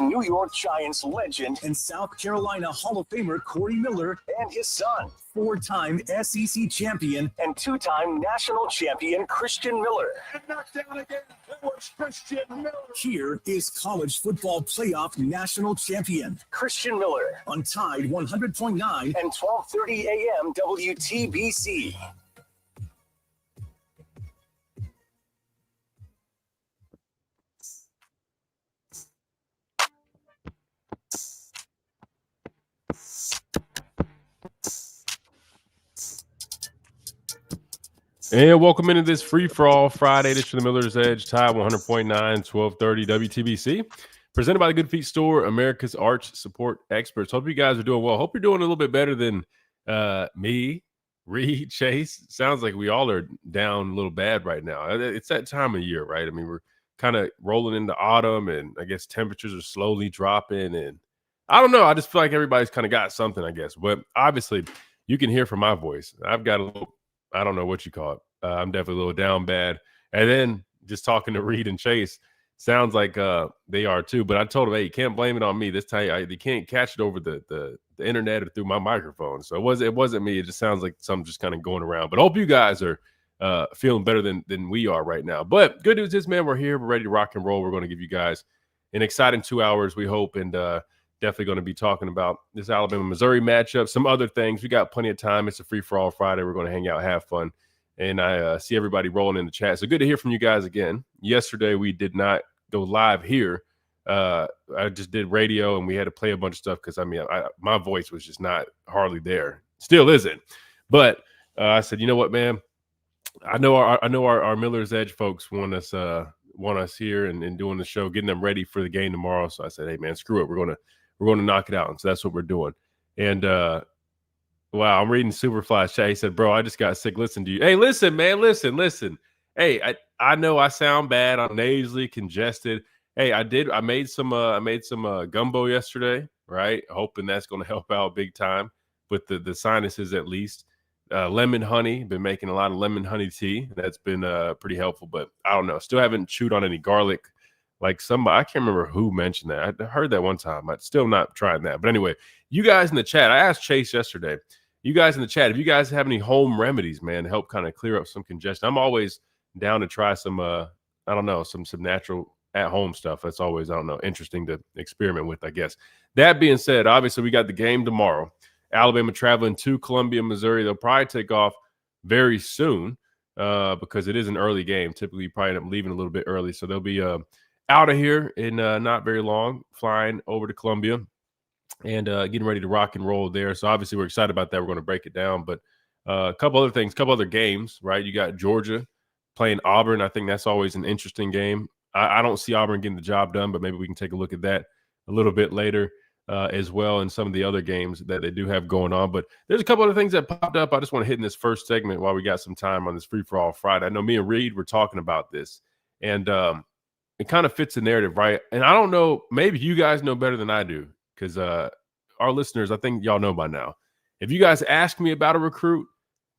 New York Giants legend and South Carolina Hall of Famer Corey Miller and his son, four-time SEC champion and two-time national champion Christian Miller. And knocked down again. It was Christian Miller. Here is college football playoff national champion Christian Miller on Tide 100.9 and 12:30 a.m. WTBC. And welcome into this free-for-all Friday edition of the Miller's Edge, Tide 100.9, 1230 WTBC. Presented by the Good Feet Store, America's Arch Support Experts. Hope you guys are doing well. Hope you're doing a little bit better than me, Reed, Chase. Sounds like we all are down a little bad right now. It's that time of year, right? I mean, we're kind of rolling into autumn, and I guess temperatures are slowly dropping. And I don't know. I just feel like everybody's kind of got something, I guess. But obviously, you can hear from my voice. I've got a little, I don't know what you call it. I'm definitely a little down bad. And then just talking to Reed and Chase, sounds like they are too. But I told them, hey, you can't blame it on me. This time you can't catch it over the internet or through my microphone. So it wasn't me. It just sounds like something just kind of going around. But I hope you guys are feeling better than we are right now. But good news is, man, we're here. We're ready to rock and roll. We're going to give you guys an exciting 2 hours, we hope, and definitely going to be talking about this Alabama-Missouri matchup, some other things. We got plenty of time. It's a free-for-all Friday. We're going to hang out, have fun. And I see everybody rolling in the chat. So good to hear from you guys again. Yesterday, we did not go live here. I just did radio, and we had to play a bunch of stuff because, I mean, my voice was just not hardly there. Still isn't. But I said, you know what, man? I know our Miller's Edge folks want us here and doing the show, getting them ready for the game tomorrow. So I said, hey, man, screw it. We're going to knock it out. And so that's what we're doing. And wow, I'm reading Superfly's chat. He said, bro, I just got sick. Listen to you. Hey, listen, man. Listen. Hey, I know I sound bad. I'm nasally congested. Hey, I made some gumbo yesterday, right? Hoping that's going to help out big time with the sinuses at least. Lemon honey. Been making a lot of lemon honey tea. That's been pretty helpful, but I don't know. Still haven't chewed on any garlic. Like somebody, I can't remember who mentioned that. I heard that one time. I'm still not trying that. But anyway, you guys in the chat, I asked Chase yesterday, you guys in the chat, if you guys have any home remedies, man, to help kind of clear up some congestion. I'm always down to try some, I don't know, some natural at-home stuff. That's always, I don't know, interesting to experiment with, I guess. That being said, obviously we got the game tomorrow. Alabama traveling to Columbia, Missouri. They'll probably take off very soon because it is an early game. Typically, you probably end up leaving a little bit early. So they'll be out of here in not very long, flying over to Columbia and getting ready to rock and roll there. So obviously we're excited about that. We're going to break it down. But a couple other things, a couple other games, right? You got Georgia playing Auburn. I think that's always an interesting game. I don't see Auburn getting the job done, but maybe we can take a look at that a little bit later as well, and some of the other games that they do have going on. But there's a couple other things that popped up. I just want to hit in this first segment while we got some time on this free-for-all Friday. I know me and Reed were talking about this, and it kind of fits the narrative, right? And I don't know, maybe you guys know better than I do because our listeners, I think y'all know by now. If you guys ask me about a recruit,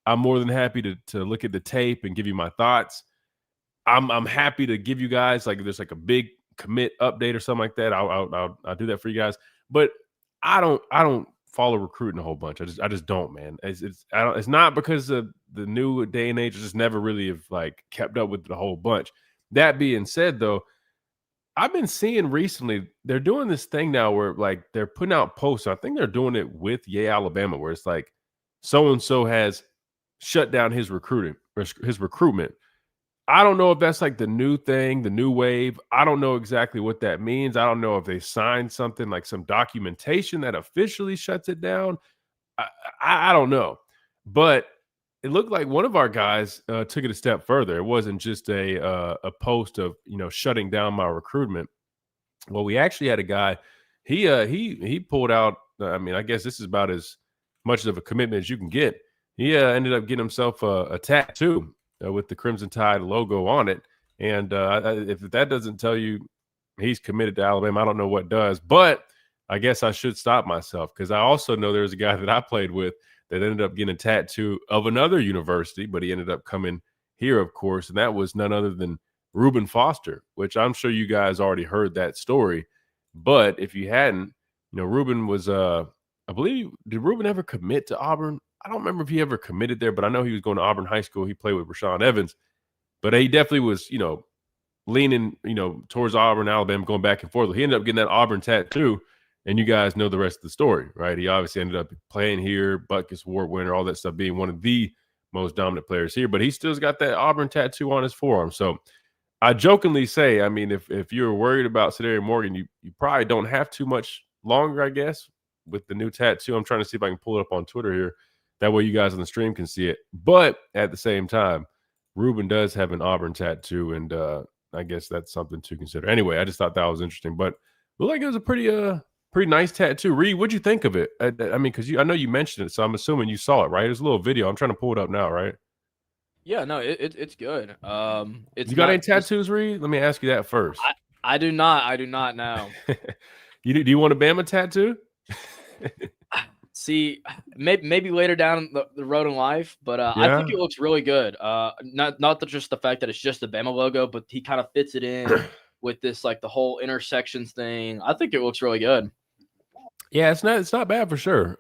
I'm more than happy to look at the tape and give you my thoughts. I'm happy to give you guys, like, if there's like a big commit update or something like that, I'll do that for you guys. But I don't follow recruiting a whole bunch. I just don't, man. It's not because of the new day and age. I just never really have like kept up with the whole bunch. That being said, though, I've been seeing recently they're doing this thing now where like they're putting out posts. I think they're doing it with Yay Alabama, where it's like so and so has shut down his recruitment. I don't know if that's like the new thing, the new wave. I don't know exactly what that means. I don't know if they signed something like some documentation that officially shuts it down. I don't know. But it looked like one of our guys took it a step further. It wasn't just a post of, shutting down my recruitment. Well, we actually had a guy. He pulled out. I mean, I guess this is about as much of a commitment as you can get. He ended up getting himself a tattoo with the Crimson Tide logo on it. And if that doesn't tell you he's committed to Alabama, I don't know what does. But I guess I should stop myself because I also know there was a guy that I played with that ended up getting a tattoo of another university, but he ended up coming here, of course, and that was none other than Reuben Foster, which I'm sure you guys already heard that story. But if you hadn't, Ruben was I believe, did Ruben ever commit to Auburn? I don't remember if he ever committed there, but I know he was going to Auburn High School. He played with Rashawn Evans, but he definitely was, leaning, towards Auburn, Alabama, going back and forth. He ended up getting that Auburn tattoo, and you guys know the rest of the story, right? He obviously ended up playing here, Butkus Award winner, all that stuff, being one of the most dominant players here, but he still's got that Auburn tattoo on his forearm. So I jokingly say, I mean, if you're worried about Sedarius Morgan, you probably don't have too much longer, I guess, with the new tattoo. I'm trying to see if I can pull it up on Twitter here. That way you guys on the stream can see it. But at the same time, Ruben does have an Auburn tattoo, and I guess that's something to consider. Anyway, I just thought that was interesting. But looked like it was a pretty nice tattoo. Reed, what'd you think of it? I mean, because I know you mentioned it, so I'm assuming you saw it, right? It was a little video. I'm trying to pull it up now, right? Yeah, no, it's good. It's You got any not just- tattoos, Reed? Let me ask you that first. I do not. I do not now. Do you want a Bama tattoo? See, maybe later down the road in life, but I Yeah. think it looks really good. Not just the fact that it's just the Bama logo, but he kind of fits it in with this like the whole intersections thing. I think it looks really good. Yeah, it's not bad for sure.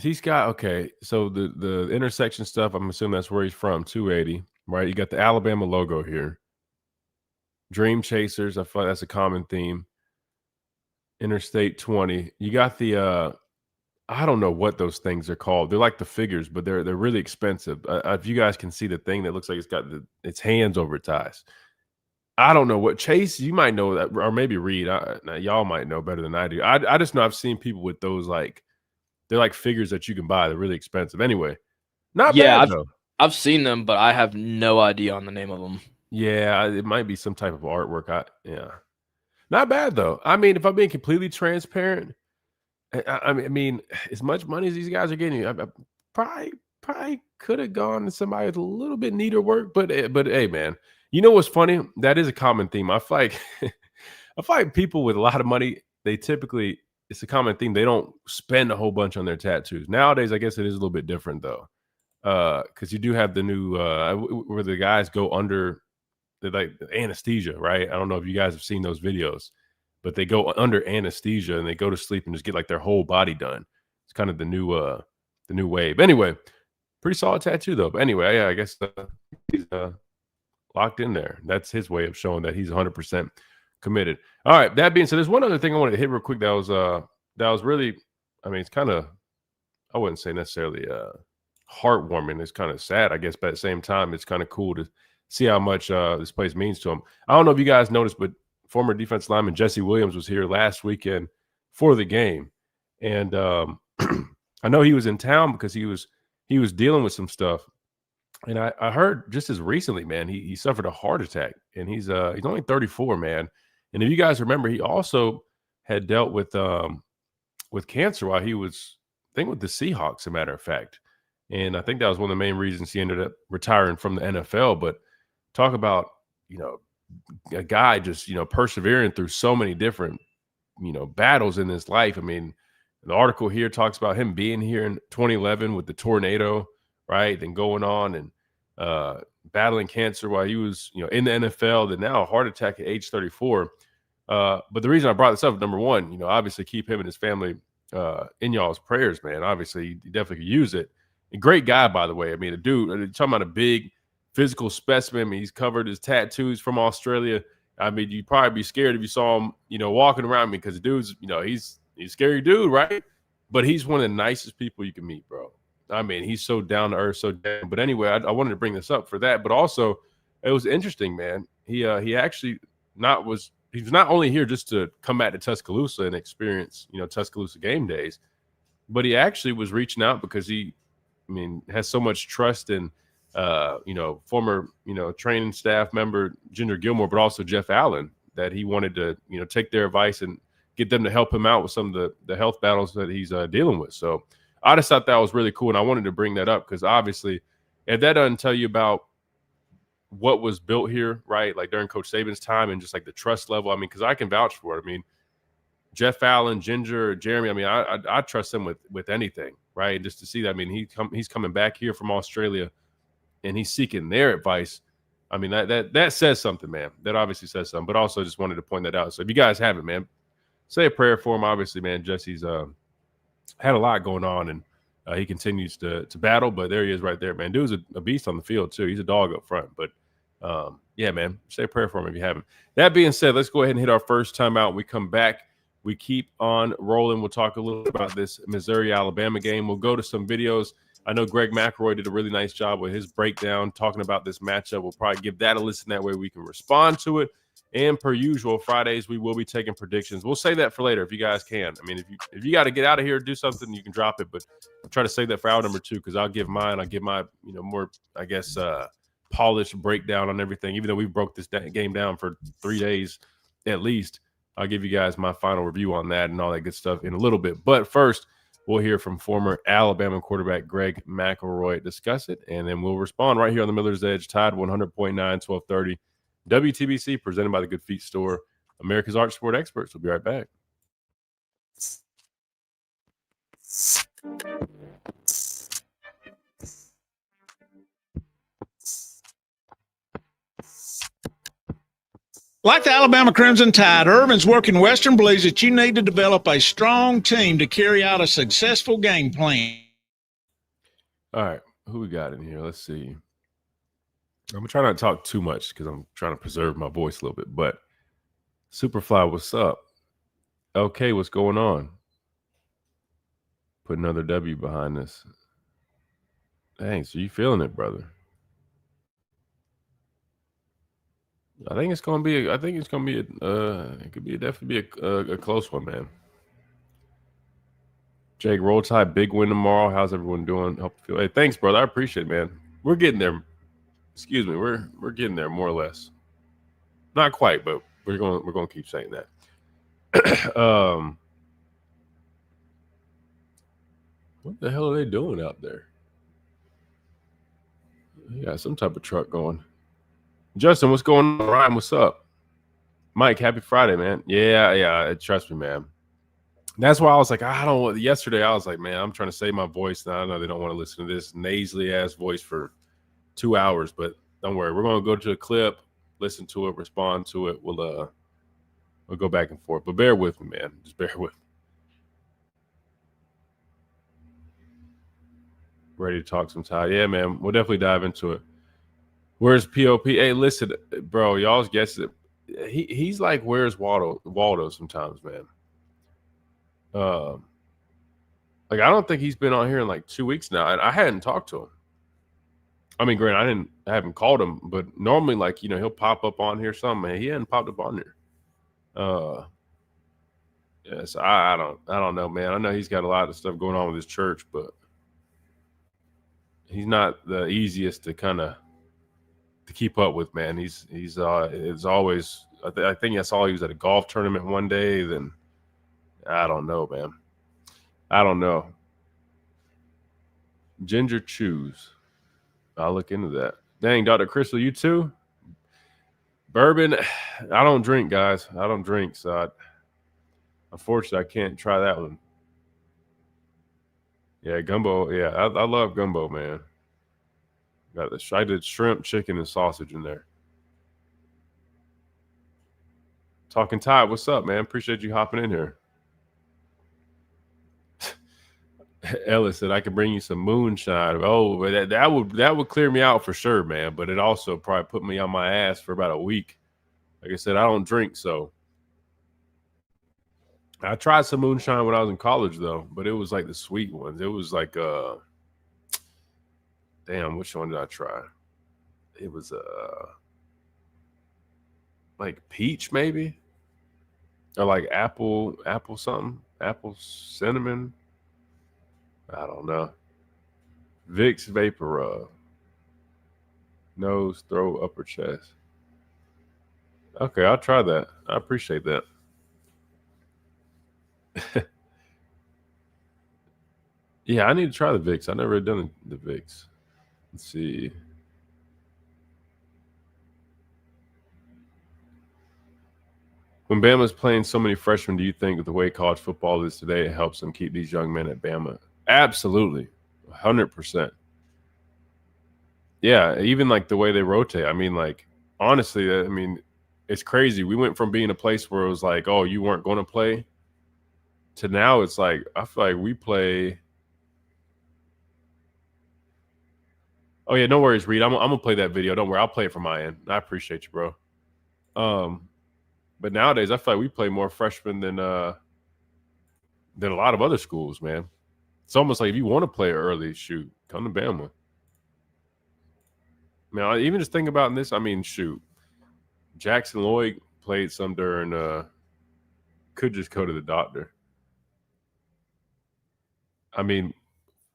He's got okay. So the intersection stuff, I'm assuming that's where he's from. 280, right? You got the Alabama logo here. Dream Chasers, I feel like that's a common theme. Interstate 20. You got the I don't know what those things are called. They're like the figures, but they're really expensive. If you guys can see the thing that looks like it's got its hands over its eyes. I don't know what Chase. You might know that, or maybe Reed. Now y'all might know better than I do. I just know I've seen people with those like they're like figures that you can buy. They're really expensive. Anyway, not bad though. I've seen them, but I have no idea on the name of them. Yeah, it might be some type of artwork. Yeah, not bad though. I mean, if I'm being completely transparent, I mean, as much money as these guys are getting, I probably could have gone to somebody with a little bit neater work. But hey, man, you know what's funny? That is a common theme. I feel like I feel like people with a lot of money, they typically it's a common theme. They don't spend a whole bunch on their tattoos. Nowadays, I guess it is a little bit different though, because you do have the new where the guys go under like anesthesia, right? I don't know if you guys have seen those videos, but they go under anesthesia and they go to sleep and just get like their whole body done. It's kind of the new wave. Anyway, pretty solid tattoo though. But anyway, yeah, I guess he's locked in there. That's his way of showing that he's 100% committed. All right. That being said, there's one other thing I wanted to hit real quick that was really, I mean, it's kind of, I wouldn't say necessarily heartwarming. It's kind of sad, I guess, but at the same time, it's kind of cool to see how much this place means to him. I don't know if you guys noticed, but former defensive lineman Jesse Williams was here last weekend for the game, and I know he was in town because he was dealing with some stuff. And I heard just as recently, man, he suffered a heart attack, and he's only 34, man. And if you guys remember, he also had dealt with cancer while he was, I think, with the Seahawks, as a matter of fact. And I think that was one of the main reasons he ended up retiring from the NFL. But talk about, a guy just, persevering through so many different, battles in his life. I mean, the article here talks about him being here in 2011 with the tornado, right? Then going on and battling cancer while he was, in the NFL, then now a heart attack at age 34. But the reason I brought this up, number one, obviously keep him and his family in y'all's prayers, man. Obviously, you definitely could use it. A great guy, by the way. I mean, a dude, talking about a big physical specimen. I mean, he's covered his tattoos from Australia. I mean, you'd probably be scared if you saw him, walking around me because the dude's, he's a scary dude, right? But he's one of the nicest people you can meet, bro. I mean, he's so down to earth, so down. But anyway, I wanted to bring this up for that. But also, it was interesting, man. He actually he's not only here just to come back to Tuscaloosa and experience, Tuscaloosa game days, but he actually was reaching out because he, has so much trust in, former, training staff member Ginger Gilmore, but also Jeff Allen, that he wanted to, take their advice and get them to help him out with some of the health battles that he's dealing with. So I just thought that was really cool. And I wanted to bring that up because obviously if that doesn't tell you about what was built here, right? Like during Coach Saban's time and just like the trust level. Because I can vouch for it. Jeff Allen, Ginger, Jeremy, I trust them with anything, right? Just to see that, he's coming back here from Australia and he's seeking their advice. I mean, that says something, man. That obviously says something. But also just wanted to point that out. So if you guys have it, man, say a prayer for him. Obviously, man, Jesse's had a lot going on, and he continues to battle. But there he is right there, man. Dude's a beast on the field, too. He's a dog up front. But, yeah, man, say a prayer for him if you haven't. That being said, let's go ahead and hit our first timeout. When we come back, we keep on rolling. We'll talk a little bit about this Missouri-Alabama game. We'll go to some videos. I know Greg McElroy did a really nice job with his breakdown, talking about this matchup. We'll probably give that a listen. That way we can respond to it. And per usual, Fridays we will be taking predictions. We'll save that for later if you guys can. I mean, if you got to get out of here, do something, you can drop it. But I'll try to save that for hour number 2 because I'll give mine. I'll give my more, I guess, polished breakdown on everything. Even though we broke this game down for 3 days at least, I'll give you guys my final review on that and all that good stuff in a little bit. But first, we'll hear from former Alabama quarterback Greg McElroy discuss it, and then we'll respond right here on the Miller's Edge, Tide 100.9, 1230. WTBC, presented by the Good Feet Store, America's Arch Sport Experts. We'll be right back. Like the Alabama Crimson Tide, Urban's working Western believes that you need to develop a strong team to carry out a successful game plan. All right, who we got in here? Let's see. I'm going to try not to talk too much because I'm trying to preserve my voice a little bit. But Superfly, what's up? LK, what's going on? Put another W behind this. Dang, so you feeling it, brother? I think it's gonna be. It could be definitely be a close one, man. Jake, Roll Tide, big win tomorrow. How's everyone doing? Hope you feel. Hey, thanks, brother. I appreciate it, man. We're getting there. Excuse me. We're getting there more or less. Not quite, but we're going to keep saying that. What the hell are they doing out there? Yeah, some type of truck going. Justin, what's going on? Ryan, what's up? Mike, happy Friday, man. Yeah, trust me, man. That's why I was like, yesterday I was like, man, I'm trying to save my voice. Now I know they don't want to listen to this nasally ass voice for 2 hours, but don't worry. We're going to go to a clip, listen to it, respond to it. We'll go back and forth, but bear with me, man. Just bear with me. Ready to talk some Tide. Yeah, man. We'll definitely dive into it. Where's POP? Hey, listen, bro, y'all's guess it. He's like, where's Waldo sometimes, man. Like, I don't think he's been on here in like 2 weeks now, and I hadn't talked to him. I mean, granted, I haven't called him, but normally, like, he'll pop up on here something. Man, he hadn't popped up on here. Yes, I don't know, man. I know he's got a lot of stuff going on with his church, but he's not the easiest to kind of to keep up with, man. It's always. I think I saw he was at a golf tournament one day. Then I don't know, man. I don't know. Ginger Chews. I'll look into that. Dang, Dr. Crystal, you too? Bourbon. I don't drink, guys. I don't drink, so unfortunately, I can't try that one. Yeah, gumbo. Yeah, I love gumbo, man. I did shrimp, chicken, and sausage in there. Talking Tide, what's up, man? Appreciate you hopping in here. Ellis said I could bring you some moonshine. Oh, that would clear me out for sure, man. But it also probably put me on my ass for about a week. Like I said, I don't drink, so I tried some moonshine when I was in college, though. But it was like the sweet ones. It was like damn, which one did I try? It was like peach, maybe, or like apple something, apple cinnamon. I don't know. Vicks Vapor Rub. Nose, throat, upper chest. Okay, I'll try that. I appreciate that. Yeah, I need to try the Vicks. I've never done the Vicks. Let's see. When Bama's playing so many freshmen, do you think that the way college football is today, it helps them keep these young men at Bama? Absolutely. 100%. Yeah, even like the way they rotate. I mean, like honestly, I mean, it's crazy. We went from being a place where it was like, oh, you weren't going to play, to now it's like I feel like we play. Oh yeah, no worries, Reed. I'm gonna play that video. Don't worry, I'll play it from my end. I appreciate you, bro. But nowadays I feel like we play more freshmen than a lot of other schools, man. It's almost like if you want to play early, shoot, come to Bama. Now, even just think about this. I mean, shoot, Jackson Lloyd played some during. Could just go to the doctor. I mean,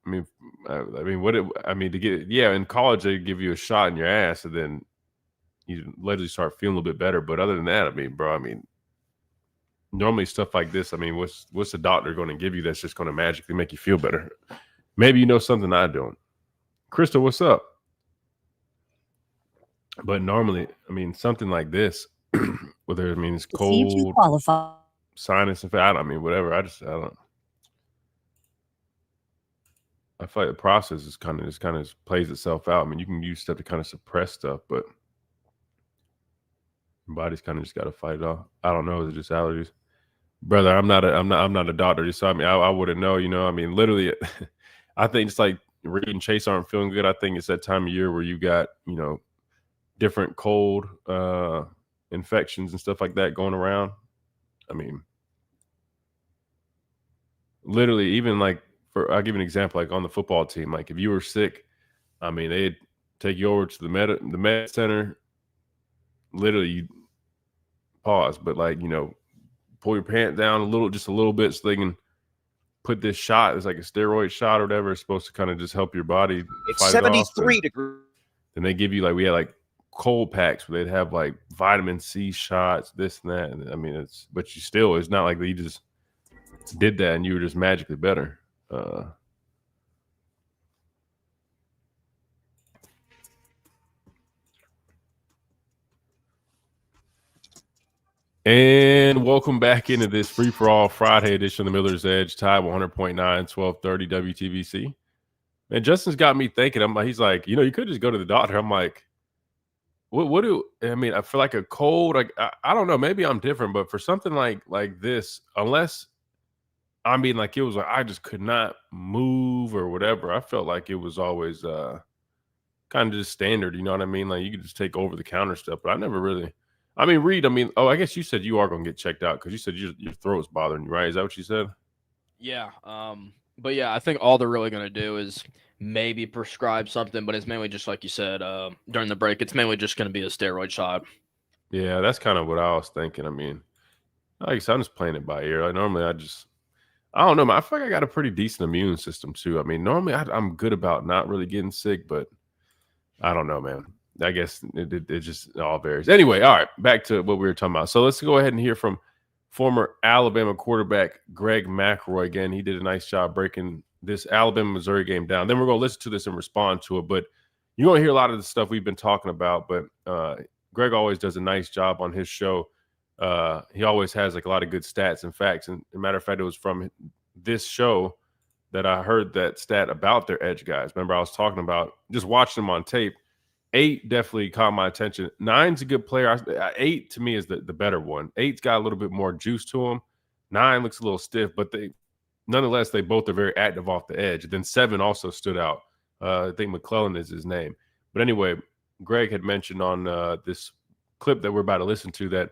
to get in college they give you a shot in your ass and then you literally start feeling a little bit better. But other than that, I mean, bro, normally stuff like this, I mean, what's the doctor going to give you that's just going to magically make you feel better? Maybe you know something I don't. Crystal, what's up? But normally, I mean, something like this, whether it means cold, sinus infection, I mean, whatever. I don't. I feel like the process is kind of plays itself out. I mean, you can use stuff to kind of suppress stuff, but your body's kind of just got to fight it off. I don't know. Is it just allergies, brother? I'm not a doctor. So I mean, I wouldn't know. You know, I mean, literally, I think it's like Reed and Chase aren't feeling good. I think it's that time of year where you got different cold infections and stuff like that going around. I mean, literally, even like I'll give you an example. Like on the football team, like if you were sick, I mean, they'd take you over to the med center. Literally, you pause, but like pull your pants down just a little bit, so they can put this shot. It's like a steroid shot or whatever. It's supposed to kind of just help your body. It's 73 degrees. And they give you we had like cold packs where they'd have like vitamin C shots, this and that. And I mean, it's not like you just did that and you were just magically better. And welcome back into this free-for-all Friday edition of the Miller's Edge, Tide 100.9, 1230 WTBC. And Justin's got me thinking. He's like, you could just go to the doctor. I'm like, I feel like a cold, like I don't know, maybe I'm different, but for something like this, unless it was like I just could not move or whatever, I felt like it was always kind of just standard, you know what I mean? Like you could just take over the counter stuff, but I never really. I mean, Reed, I guess you said you are going to get checked out because you said your throat's bothering you, right? Is that what you said? Yeah. But yeah, I think all they're really going to do is maybe prescribe something, but it's mainly just like you said during the break. It's mainly just going to be a steroid shot. Yeah, that's kind of what I was thinking. I mean, like I said, I'm just playing it by ear. Like normally, I don't know, man. I feel like I got a pretty decent immune system too. I mean, normally I'm good about not really getting sick, but I don't know, man. I guess it just all varies. Anyway, all right, back to what we were talking about. So let's go ahead and hear from former Alabama quarterback Greg McElroy again. He did a nice job breaking this Alabama-Missouri game down. Then we're going to listen to this and respond to it. But you're going to hear a lot of the stuff we've been talking about. But Greg always does a nice job on his show. He always has like a lot of good stats and facts. And as a matter of fact, it was from this show that I heard that stat about their edge guys. Remember, I was talking about just watching them on tape. 8 definitely caught my attention. 9's a good player. 8 to me is the better one. 8's got a little bit more juice to him. 9 looks a little stiff, but nonetheless, they both are very active off the edge. Then 7 also stood out. I think McClellan is his name. But anyway, Greg had mentioned on this clip that we're about to listen to that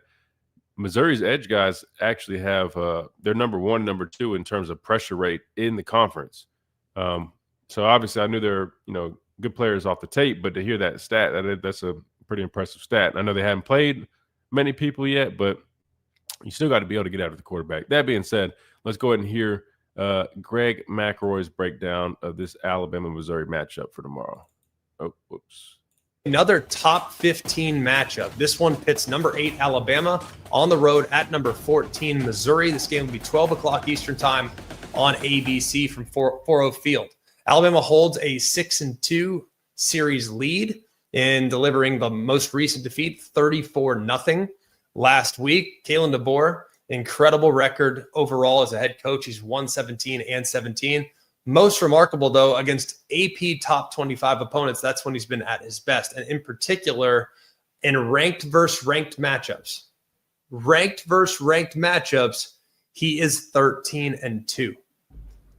Missouri's edge guys actually have they're number 1, number 2 in terms of pressure rate in the conference. So obviously I knew they're, good players off the tape, but to hear that stat, that's a pretty impressive stat. I know they haven't played many people yet, but you still got to be able to get after the quarterback. That being said, let's go ahead and hear Greg McElroy's breakdown of this Alabama-Missouri matchup for tomorrow. Oh, whoops. Another top 15 matchup. This one pits number 8 Alabama on the road at number 14 Missouri. This game will be 12 o'clock Eastern time on ABC from 4-0 Field. Alabama holds a 6-2 series lead in delivering the most recent defeat, 34-0 last week. Kalen DeBoer, incredible record overall as a head coach. He's 1-17 and 17. Most remarkable, though, against AP top 25 opponents, that's when he's been at his best. And in particular, in ranked versus ranked matchups. Ranked versus ranked matchups, he is 13-2.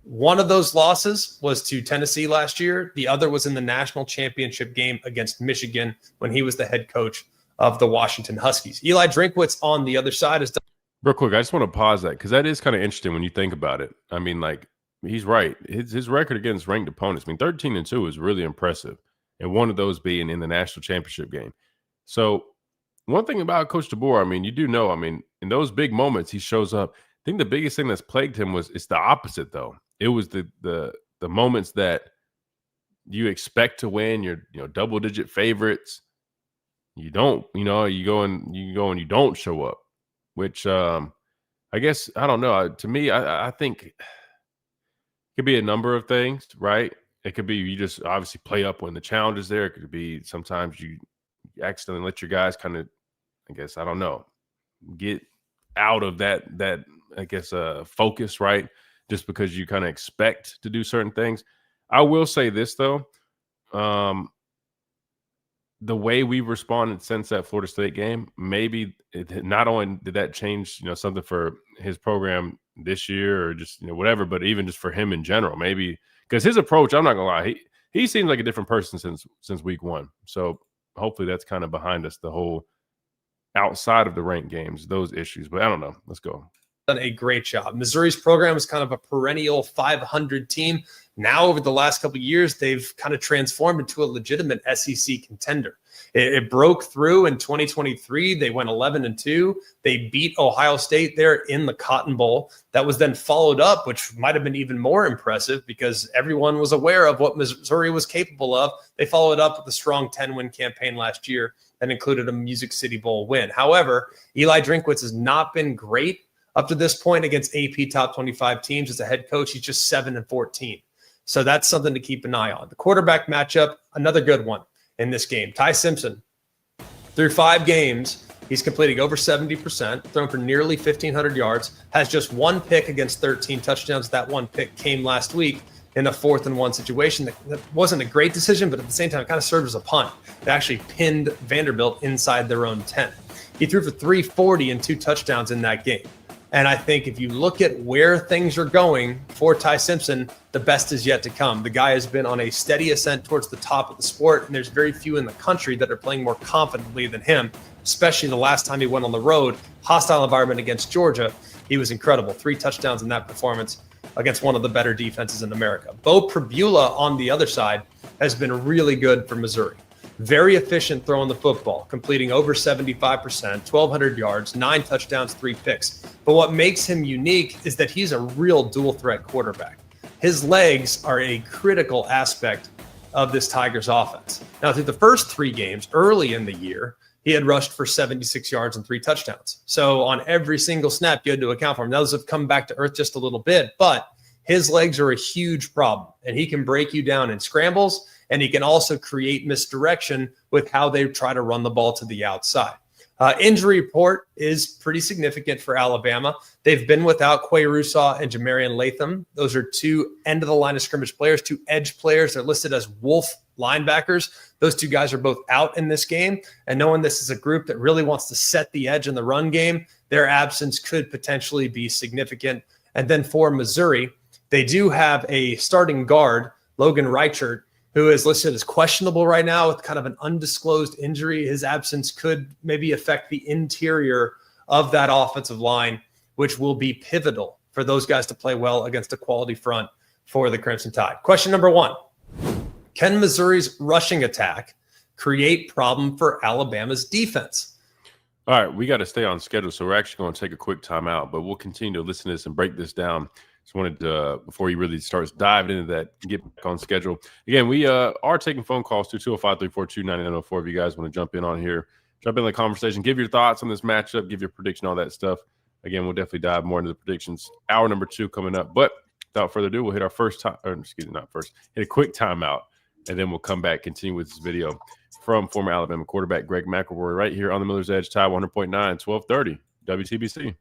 One of those losses was to Tennessee last year. The other was in the national championship game against Michigan when he was the head coach of the Washington Huskies. Eli Drinkwitz on the other side is done. Real quick, I just want to pause that because that is kind of interesting when you think about it. I mean, like, he's right. His record against ranked opponents, 13-2 is really impressive. And one of those being in the national championship game. So one thing about Coach DeBoer, you do know, in those big moments, he shows up. I think the biggest thing that's plagued him it's the opposite, though. It was the moments that you expect to win, you're double-digit favorites. You don't, you go and you don't show up, which I guess, I don't know. To me, I think it could be a number of things, right? It could be you just obviously play up when the challenge is there. It could be sometimes you accidentally let your guys kind of, I guess, I don't know, get out of that I guess focus, right? Just because you kind of expect to do certain things. I will say this though, the way we've responded since that Florida State game, maybe not only did that change, something for his program this year or just whatever, but even just for him in general, maybe because his approach, I'm not gonna lie, he seems like a different person since week one. So hopefully that's kind of behind us, the whole outside of the ranked games, those issues. But I don't know. Let's go. Done a great job. Missouri's program is kind of a perennial 500 team. Now, over the last couple of years, they've kind of transformed into a legitimate SEC contender. It broke through in 2023. They went 11-2. They beat Ohio State there in the Cotton Bowl. That was then followed up, which might have been even more impressive because everyone was aware of what Missouri was capable of. They followed up with a strong 10-win campaign last year that included a Music City Bowl win. However, Eli Drinkwitz has not been great up to this point against AP top 25 teams. As a head coach, he's just 7-14. So that's something to keep an eye on. The quarterback matchup, another good one in this game. Ty Simpson, through 5 games, he's completing over 70%, thrown for nearly 1,500 yards, has just 1 pick against 13 touchdowns. That 1 pick came last week in a 4th-and-1 situation. That wasn't a great decision, but at the same time, it kind of served as a punt. They actually pinned Vanderbilt inside their own 10. He threw for 340 and 2 touchdowns in that game. And I think if you look at where things are going for Ty Simpson, the best is yet to come. The guy has been on a steady ascent towards the top of the sport, and there's very few in the country that are playing more confidently than him, especially the last time he went on the road, hostile environment against Georgia. He was incredible. 3 touchdowns in that performance against one of the better defenses in America. Bo Pribula on the other side has been really good for Missouri. Very efficient throwing the football, completing over 75%, 1,200 yards, 9 touchdowns, 3 picks. But what makes him unique is that he's a real dual threat quarterback. His legs are a critical aspect of this Tigers offense. Now, through the first 3 games early in the year, he had rushed for 76 yards and 3 touchdowns. So on every single snap, you had to account for him. Those have come back to earth just a little bit, but his legs are a huge problem, and he can break you down in scrambles. And he can also create misdirection with how they try to run the ball to the outside. Injury report is pretty significant for Alabama. They've been without Quay Russaw and Jamarian Latham. Those are 2 end-of-the-line of scrimmage players, 2 edge players. They're listed as Wolf linebackers. Those 2 guys are both out in this game. And knowing this is a group that really wants to set the edge in the run game, their absence could potentially be significant. And then for Missouri, they do have a starting guard, Logan Reichert, who is listed as questionable right now with kind of an undisclosed injury. His absence could maybe affect the interior of that offensive line, which will be pivotal for those guys to play well against a quality front for the Crimson Tide. Question number 1, can Missouri's rushing attack create problem for Alabama's defense? All right, we got to stay on schedule, so we're actually going to take a quick timeout, but we'll continue to listen to this and break this down. Just wanted to, before he really starts diving into that, get back on schedule. Again, we are taking phone calls to 205-342-9904 if you guys want to jump in on here. Jump in the conversation. Give your thoughts on this matchup. Give your prediction, all that stuff. Again, we'll definitely dive more into the predictions. Hour number 2 coming up. But without further ado, we'll hit our hit a quick timeout, and then we'll come back, continue with this video from former Alabama quarterback Greg McElroy right here on the Miller's Edge, Tide 100.9, 1230, WTBC.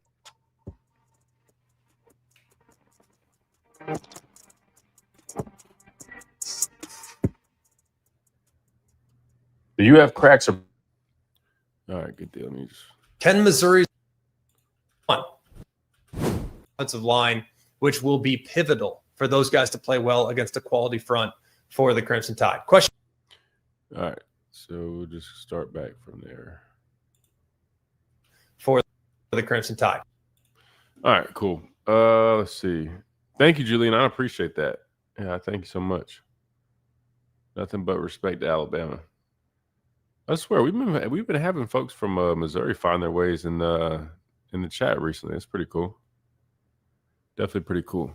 Do you have cracks? All right, good deal. Let me just... Can Missouri's offensive line, which will be pivotal for those guys to play well against a quality front for the Crimson Tide. Question. All right, so we'll just start back from there. For the Crimson Tide. All right, cool. Let's see. Thank you, Julian. I appreciate that. Yeah, thank you so much. Nothing but respect to Alabama. I swear we've been having folks from Missouri find their ways in the chat recently. It's pretty cool. Definitely pretty cool.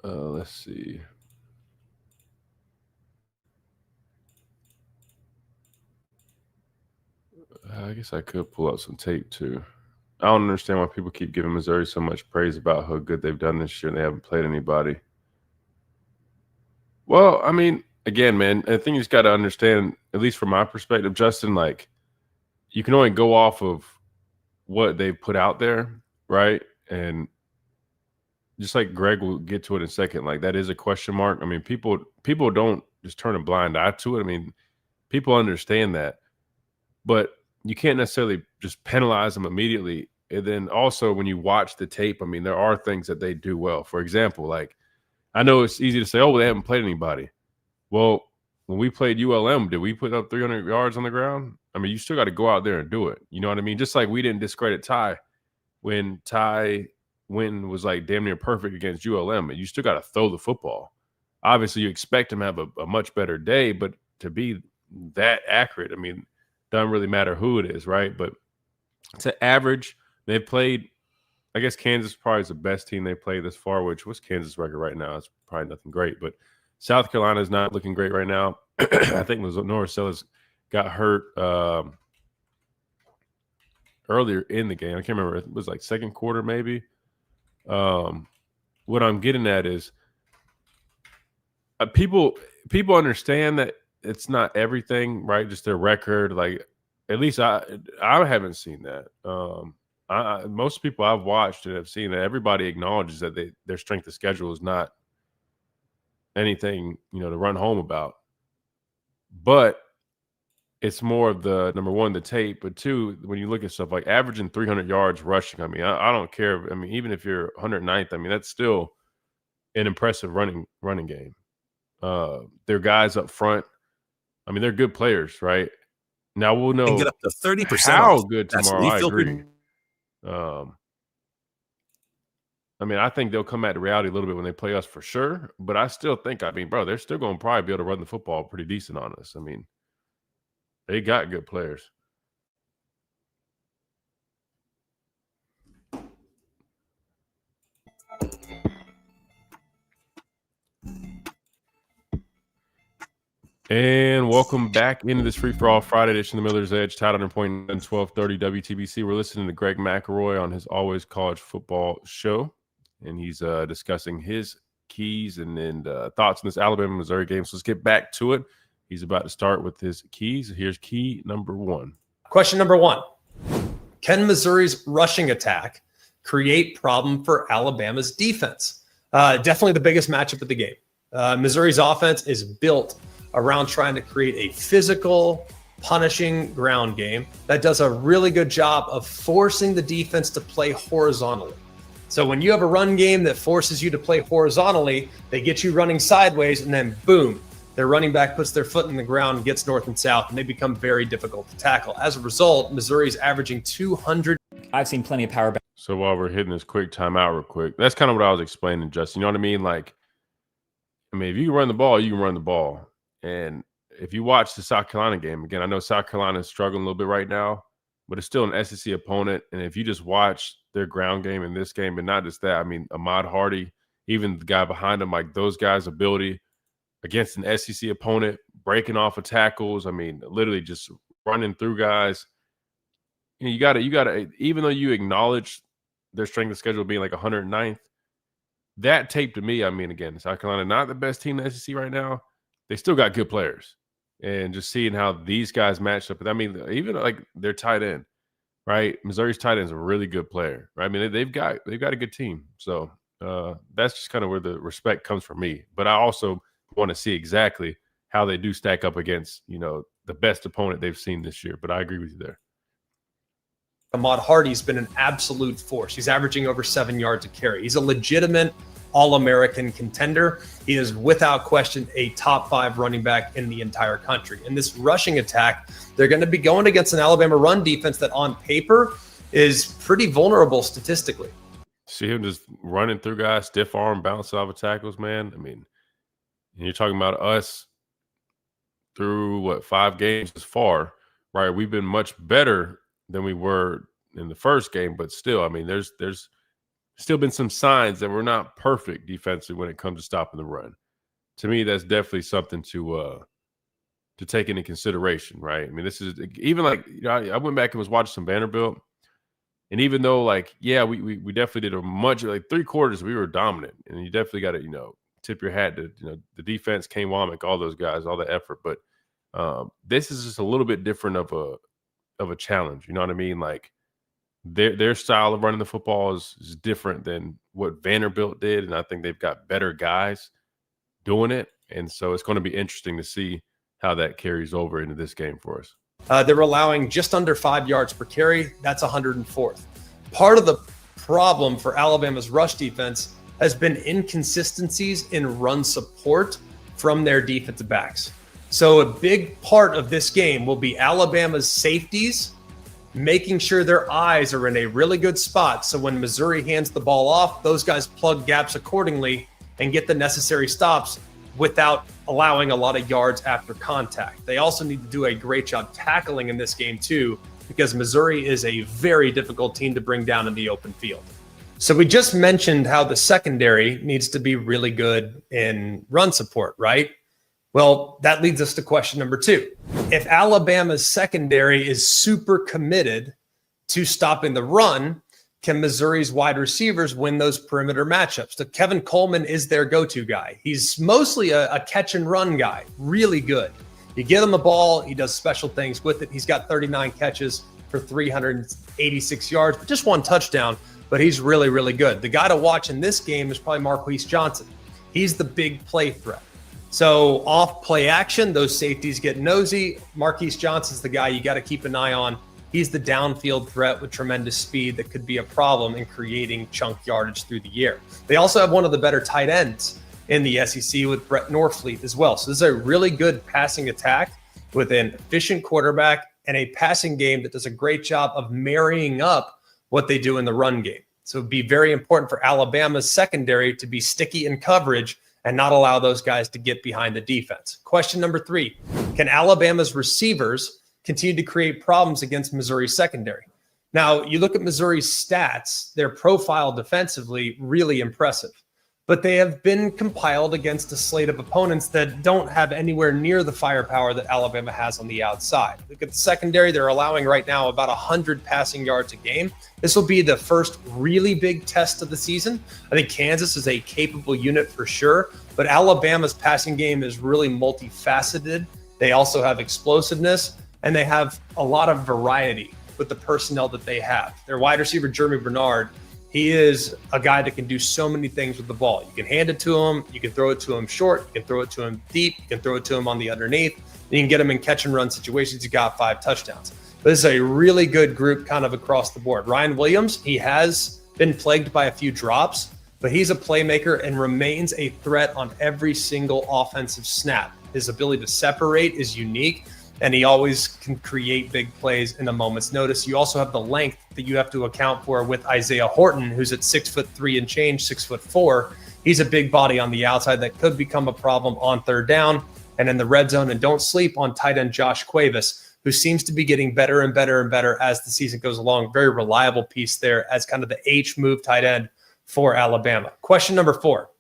Let's see. I guess I could pull out some tape too. I don't understand why people keep giving Missouri so much praise about how good they've done this year and they haven't played anybody. Well, I mean, again, man, I think you just got to understand, at least from my perspective, Justin, like you can only go off of what they've put out there, right? And just like Greg will get to it in a second, like that is a question mark. I mean, people don't just turn a blind eye to it. I mean, people understand that, but you can't necessarily just penalize them immediately. And then also when you watch the tape, I mean, there are things that they do well. For example, like I know it's easy to say, oh, well, they haven't played anybody. Well, when we played ULM, did we put up 300 yards on the ground? I mean, you still got to go out there and do it. You know what I mean? Just like we didn't discredit Ty when Ty Winton was like damn near perfect against ULM, and you still got to throw the football. Obviously, you expect him to have a much better day, but to be that accurate, I mean, doesn't really matter who it is, right? But it's an average. They've played, I guess Kansas probably is the best team they played this far, which what's Kansas' record right now? It's probably nothing great, but South Carolina is not looking great right now. I think Norricella's got hurt earlier in the game. I can't remember. It was like second quarter maybe. What I'm getting at is people understand that it's not everything, right? Just their record. Like at least I haven't seen that. Most people I've watched and have seen that everybody acknowledges that their strength of schedule is not anything, to run home about. But it's more of the number one, the tape, but two, when you look at stuff like averaging 300 yards rushing, I mean, I don't care. I mean, even if you're 109th, I mean, that's still an impressive running game. Their guys up front, I mean, they're good players, right? Now we'll know and get up to 30% how off. good That's tomorrow. I Lee agree. I mean, I think they'll come at the reality a little bit when they play us for sure, but I still think, I mean, bro, they're still going to probably be able to run the football pretty decent on us. I mean, they got good players. And welcome back into this free-for-all Friday edition of the Miller's Edge, tied 100.9 1230 WTBC. We're listening to Greg McElroy on his Always College Football show, and he's discussing his keys and thoughts on this Alabama-Missouri game. So let's get back to it. He's about to start with his keys. Here's key number one. Question number one. Can Missouri's rushing attack create problem for Alabama's defense? Definitely the biggest matchup of the game. Missouri's offense is built around trying to create a physical, punishing ground game that does a really good job of forcing the defense to play horizontally. So when you have a run game that forces you to play horizontally, they get you running sideways, and then boom, their running back puts their foot in the ground, gets north and south, and they become very difficult to tackle. As a result, Missouri's averaging 200. I've seen plenty of power back. So while we're hitting this quick timeout real quick, that's kind of what I was explaining, Justin. You know what I mean? Like, I mean, if you can run the ball, you can run the ball. And if you watch the South Carolina game, again, I know South Carolina is struggling a little bit right now, but it's still an SEC opponent. And if you just watch their ground game in this game, and not just that, I mean, Ahmad Hardy, even the guy behind him, like those guys' ability against an SEC opponent, breaking off of tackles, I mean, literally just running through guys. You got to, even though you acknowledge their strength of schedule being like 109th, that tape to me, I mean, again, South Carolina, not the best team in the SEC right now. They still got good players. And just seeing how these guys match up. I mean, even like their tight end, right? Missouri's tight end is a really good player, right? I mean, they've got a good team. So that's just kind of where the respect comes from me. But I also want to see exactly how they do stack up against, the best opponent they've seen this year. But I agree with you there. Ahmad Hardy's been an absolute force. He's averaging over 7 yards a carry. He's a legitimate All-American contender. He is without question a top 5 running back in the entire country. In this rushing attack, they're going to be going against an Alabama run defense that on paper is pretty vulnerable statistically. See him just running through guys, stiff arm, bounce off of tackles, man. I mean, you're talking about us through 5 games as far, right? We've been much better than we were in the first game, but still, I mean, there's still been some signs that we're not perfect defensively when it comes to stopping the run. To me, that's definitely something to take into consideration, right? I mean, this is even I went back and was watching some Vanderbilt, and even though we definitely did a much 3 quarters we were dominant, and you definitely got to tip your hat to the defense, Kane Womack, all those guys, all the effort, but this is just a little bit different of a challenge. You know what I mean? Like their style of running the football is different than what Vanderbilt did, and I think they've got better guys doing it, and so it's going to be interesting to see how that carries over into this game for us. They're allowing just under 5 yards per carry. That's 104th. Part of the problem for Alabama's rush defense has been inconsistencies in run support from their defensive backs. So a big part of this game will be Alabama's safeties making sure their eyes are in a really good spot. So when Missouri hands the ball off, those guys plug gaps accordingly and get the necessary stops without allowing a lot of yards after contact. They also need to do a great job tackling in this game too, because Missouri is a very difficult team to bring down in the open field. So we just mentioned how the secondary needs to be really good in run support, right? Well, that leads us to question number 2. If Alabama's secondary is super committed to stopping the run, can Missouri's wide receivers win those perimeter matchups? So Kevin Coleman is their go-to guy. He's mostly a catch and run guy, really good. You get him the ball, he does special things with it. He's got 39 catches for 386 yards, but just 1 touchdown, but he's really, really good. The guy to watch in this game is probably Marquise Johnson. He's the big play threat. So off play action, those safeties get nosy. Marquise Johnson's the guy you got to keep an eye on. He's the downfield threat with tremendous speed that could be a problem in creating chunk yardage through the air. They also have one of the better tight ends in the SEC with Brett Norfleet as well. So this is a really good passing attack with an efficient quarterback and a passing game that does a great job of marrying up what they do in the run game. So it'd be very important for Alabama's secondary to be sticky in coverage and not allow those guys to get behind the defense. Question number 3, can Alabama's receivers continue to create problems against Missouri's secondary? Now, you look at Missouri's stats, their profile defensively, really impressive. But they have been compiled against a slate of opponents that don't have anywhere near the firepower that Alabama has on the outside. Look at the secondary. They're allowing right now about 100 passing yards a game. This will be the first really big test of the season. I think Kansas is a capable unit for sure, but Alabama's passing game is really multifaceted. They also have explosiveness, and they have a lot of variety with the personnel that they have. Their wide receiver, Jeremy Bernard, he is a guy that can do so many things with the ball. You can hand it to him. You can throw it to him short. You can throw it to him deep. You can throw it to him on the underneath. You can get him in catch and run situations. You got 5 touchdowns. But this is a really good group kind of across the board. Ryan Williams, he has been plagued by a few drops, but he's a playmaker and remains a threat on every single offensive snap. His ability to separate is unique, and he always can create big plays in a moment's notice. You also have the length that you have to account for with Isaiah Horton, who's at 6'3" and change, 6'4". He's a big body on the outside that could become a problem on third down and in the red zone. And don't sleep on tight end Josh Cuevas, who seems to be getting better and better and better as the season goes along. Very reliable piece there as kind of the H move tight end for Alabama. Question number 4,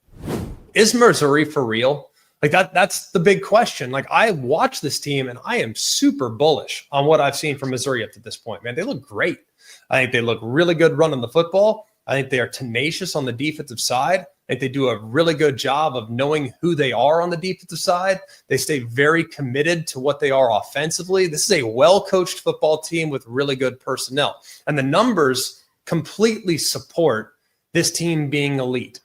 is Missouri for real? That's the big question. I watch this team and I am super bullish on what I've seen from Missouri up to this point, man. They look great. I think they look really good running the football. I think they are tenacious on the defensive side. I think they do a really good job of knowing who they are on the defensive side. They stay very committed to what they are offensively. This is a well-coached football team with really good personnel. And the numbers completely support this team being elite,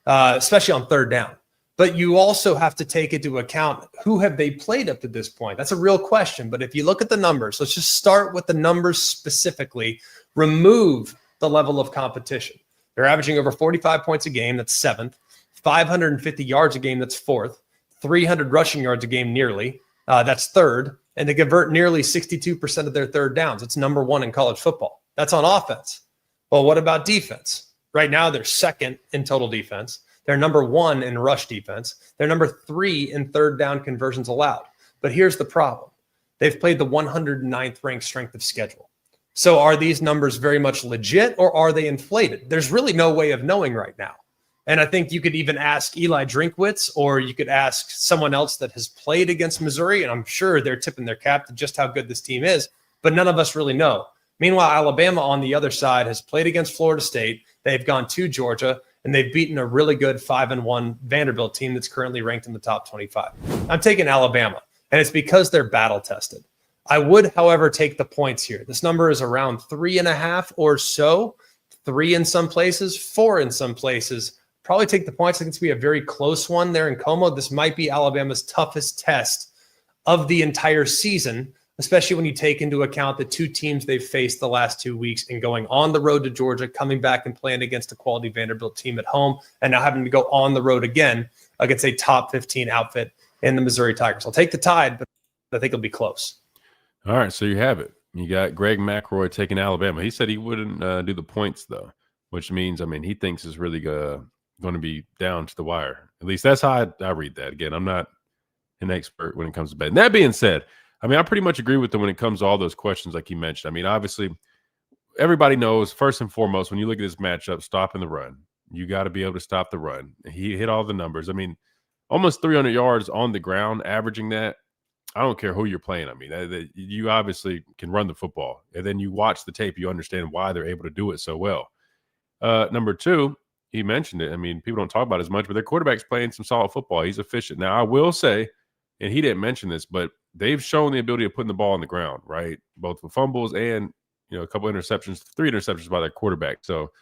especially on third down. But you also have to take into account who have they played up to this point. That's a real question. But if you look at the numbers, let's just start with the numbers specifically. Remove the level of competition. They're averaging over 45 points a game. That's 7th. 550 yards a game. That's 4th. 300 rushing yards a game nearly. That's 3rd. And they convert nearly 62% of their third downs. It's number 1 in college football. That's on offense. Well, what about defense? Right now, they're 2nd in total defense. They're number 1 in rush defense. They're number 3 in third down conversions allowed. But here's the problem. They've played the 109th ranked strength of schedule. So are these numbers very much legit or are they inflated? There's really no way of knowing right now. And I think you could even ask Eli Drinkwitz, or you could ask someone else that has played against Missouri, and I'm sure they're tipping their cap to just how good this team is, but none of us really know. Meanwhile, Alabama on the other side has played against Florida State. They've gone to Georgia, and they've beaten a really good 5-1 Vanderbilt team that's currently ranked in the top 25. I'm taking Alabama, and it's because they're battle tested. I would, however, take the points here. This number is around 3.5 or so, 3 in some places, 4 in some places. Probably take the points. I think it's going to be a very close one there in Como. This might be Alabama's toughest test of the entire season, especially when you take into account the 2 teams they've faced the last 2 weeks and going on the road to Georgia, coming back and playing against a quality Vanderbilt team at home, and now having to go on the road again against a top 15 outfit in the Missouri Tigers. I'll take the Tide, but I think it'll be close. All right, so you have it. You got Greg McElroy taking Alabama. He said he wouldn't do the points, though, which means, I mean, he thinks it's really going to be down to the wire. At least that's how I read that. Again, I'm not an expert when it comes to betting. That being said, I mean, I pretty much agree with him when it comes to all those questions like he mentioned. I mean, obviously, everybody knows, first and foremost, when you look at this matchup, stopping the run, you got to be able to stop the run. He hit all the numbers. I mean, almost 300 yards on the ground, averaging that. I don't care who you're playing. I mean, you obviously can run the football. And then you watch the tape, you understand why they're able to do it so well. Number 2, he mentioned it. I mean, people don't talk about it as much, but their quarterback's playing some solid football. He's efficient. Now, I will say, and he didn't mention this, but they've shown the ability of putting the ball on the ground, right? Both with fumbles and, a couple interceptions, 3 interceptions by their quarterback. So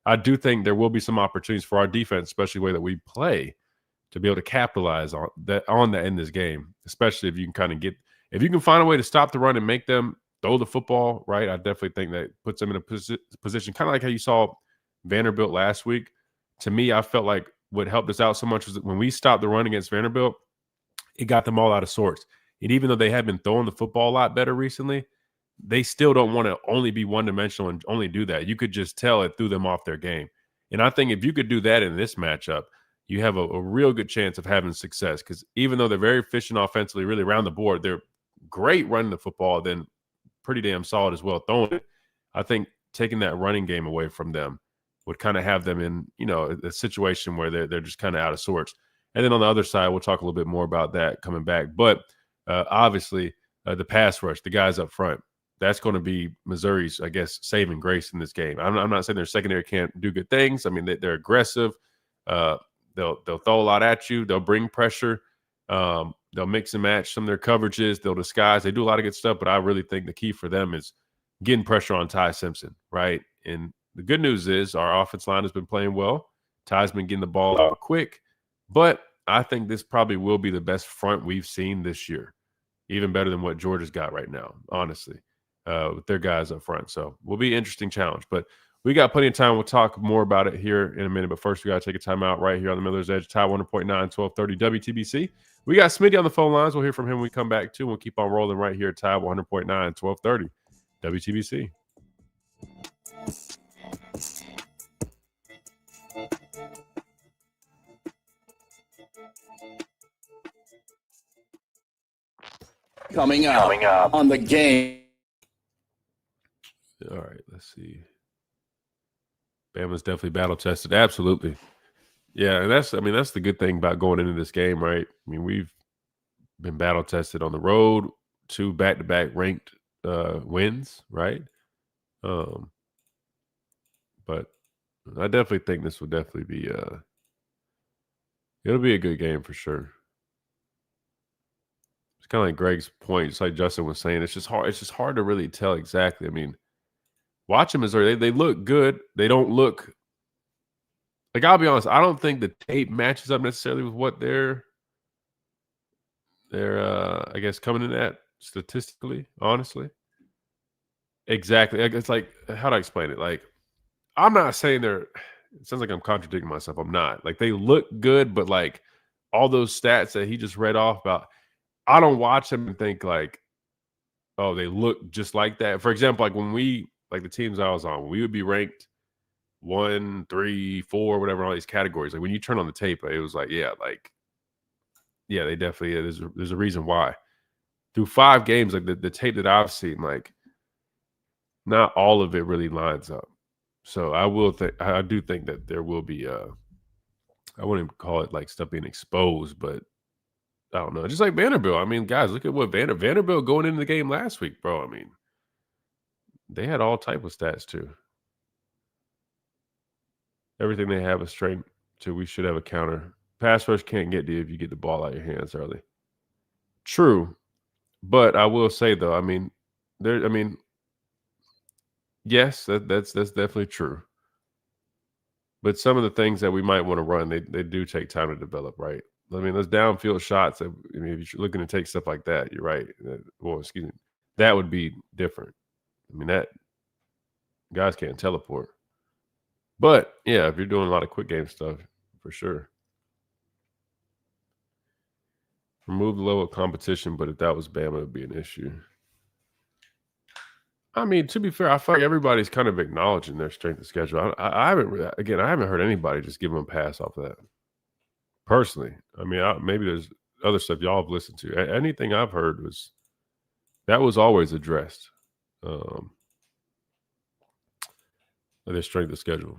I do think there will be some opportunities for our defense, especially the way that we play, to be able to capitalize on that in this game, especially if you can if you can find a way to stop the run and make them throw the football, right? I definitely think that puts them in a position, kind of like how you saw Vanderbilt last week. To me, I felt like what helped us out so much was that when we stopped the run against Vanderbilt, it got them all out of sorts. And even though they have been throwing the football a lot better recently, they still don't want to only be one-dimensional and only do that. You could just tell it threw them off their game. And I think if you could do that in this matchup, you have a real good chance of having success, because even though they're very efficient offensively, really around the board, they're great running the football, then pretty damn solid as well throwing it. I think taking that running game away from them would kind of have them in, a situation where they're just kind of out of sorts. And then on the other side, we'll talk a little bit more about that coming back. But obviously, the pass rush, the guys up front, that's going to be Missouri's, I guess, saving grace in this game. I'm not saying their secondary can't do good things. I mean, they're aggressive. They'll throw a lot at you. They'll bring pressure. They'll mix and match some of their coverages. They'll disguise. They do a lot of good stuff, but I really think the key for them is getting pressure on Ty Simpson, right? And the good news is our offense line has been playing well. Ty's been getting the ball out quick, but I think this probably will be the best front we've seen this year, even better than what Georgia's got right now, honestly, with their guys up front. So will be an interesting challenge, but we got plenty of time. We'll talk more about it here in a minute, but first we got to take a time out right here on the Miller's Edge, Tide 100.9, 1230 WTBC. We got Smitty on the phone lines. We'll hear from him when we come back, too. We'll keep on rolling right here at Tide 100.9, 1230 WTBC. Coming up on the game. All right, let's see. Bama's definitely battle tested. Absolutely. Yeah, and that's the good thing about going into this game, right? I mean, we've been battle tested on the road, 2 back-to-back ranked wins, right? But I definitely think this will definitely be it'll be a good game for sure. It's kind of like Greg's point, just like Justin was saying. It's just hard to really tell exactly. I mean, watching Missouri, they look good. They don't look like I'll be honest, I don't think the tape matches up necessarily with what they're I guess coming in at statistically, honestly. Exactly. It's like, how do I explain it? Like, I'm not saying it sounds like I'm contradicting myself. I'm not. Like, they look good, but like all those stats that he just read off about, I don't watch them and think like, oh, they look just like that. For example, like when the teams I was on, we would be ranked 1, 3, 4, whatever, all these categories. Like when you turn on the tape, it was like, yeah, they definitely, there's a reason why. Through 5 games, like the tape that I've seen, like not all of it really lines up. So I do think that there will be I wouldn't even call it like stuff being exposed, but I don't know. Just like Vanderbilt. I mean, guys, look at what Vanderbilt going into the game last week, bro. I mean, they had all type of stats too. Everything they have is straight to we should have a counter. Pass rush can't get to you if you get the ball out of your hands early. True. But I will say though, yes, that's definitely true. But some of the things that we might want to run, they do take time to develop, right? I mean, those downfield shots, if you're looking to take stuff like that, you're right. That would be different. I mean, that guys can't teleport. But yeah, if you're doing a lot of quick game stuff, for sure. Remove the level of competition, but if that was Bama, it would be an issue. I mean, to be fair, I feel like everybody's kind of acknowledging their strength of schedule. I haven't heard anybody just give them a pass off of that. Personally, I mean, maybe there's other stuff y'all have listened to. Anything I've heard was always addressed. Their strength of schedule.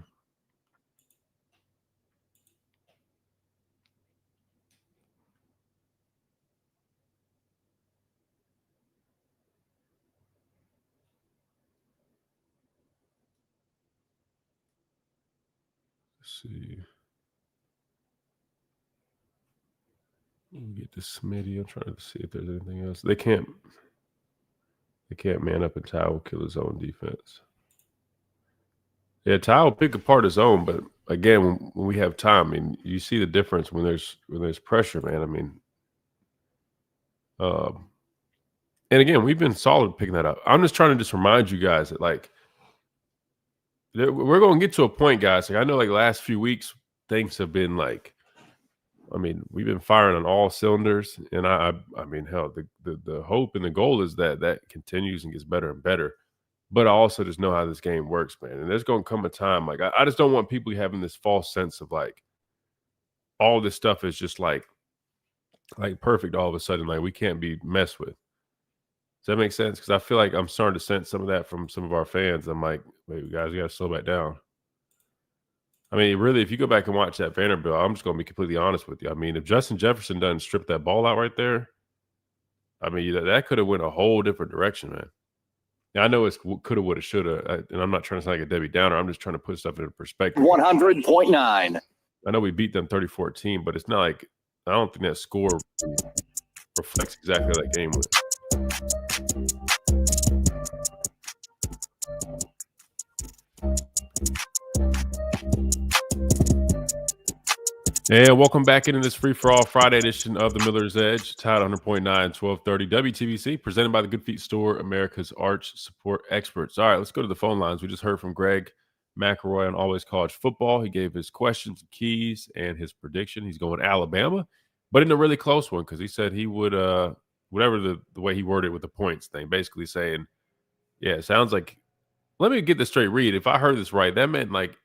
Let's see. Get to Smitty. I'm trying to see if there's anything else. They can't man up and Ty will kill his own defense. Yeah, Ty will pick apart his own, but again, when we have time, I mean, you see the difference when there's pressure, man. I mean, and again, we've been solid picking that up. I'm just trying to remind you guys that like we're going to get to a point, guys. Like I know, like last few weeks, things have been like. I mean, we've been firing on all cylinders, and I mean, hell, the hope and the goal is that continues and gets better and better. But I also just know how this game works, man. And there's going to come a time, like I just don't want people having this false sense of like all this stuff is just like perfect all of a sudden, like we can't be messed with. Does that make sense? Because I feel like I'm starting to sense some of that from some of our fans. I'm like, wait, guys, we got to slow back down. I mean, really, if you go back and watch that Vanderbilt, I'm just going to be completely honest with you. I mean, if Justin Jefferson doesn't strip that ball out right there, I mean, that could have went a whole different direction, man. Now, I know it's coulda, woulda, shoulda, and I'm not trying to sound like a Debbie Downer. I'm just trying to put stuff into perspective. 100.9. I know we beat them 30-14, but it's not like I don't think that score reflects exactly how that game went. And welcome back into this free-for-all Friday edition of the Miller's Edge, tied 100.9, 1230 WTBC, presented by the Good Feet Store, America's arch support experts. All right, let's go to the phone lines. We just heard from Greg McElroy on Always College Football. He gave his questions, keys, and his prediction. He's going Alabama, but in a really close one because he said he would, whatever the way he worded it with the points thing, basically saying, yeah, it sounds like, let me get this straight, Reed. If I heard this right, that meant like,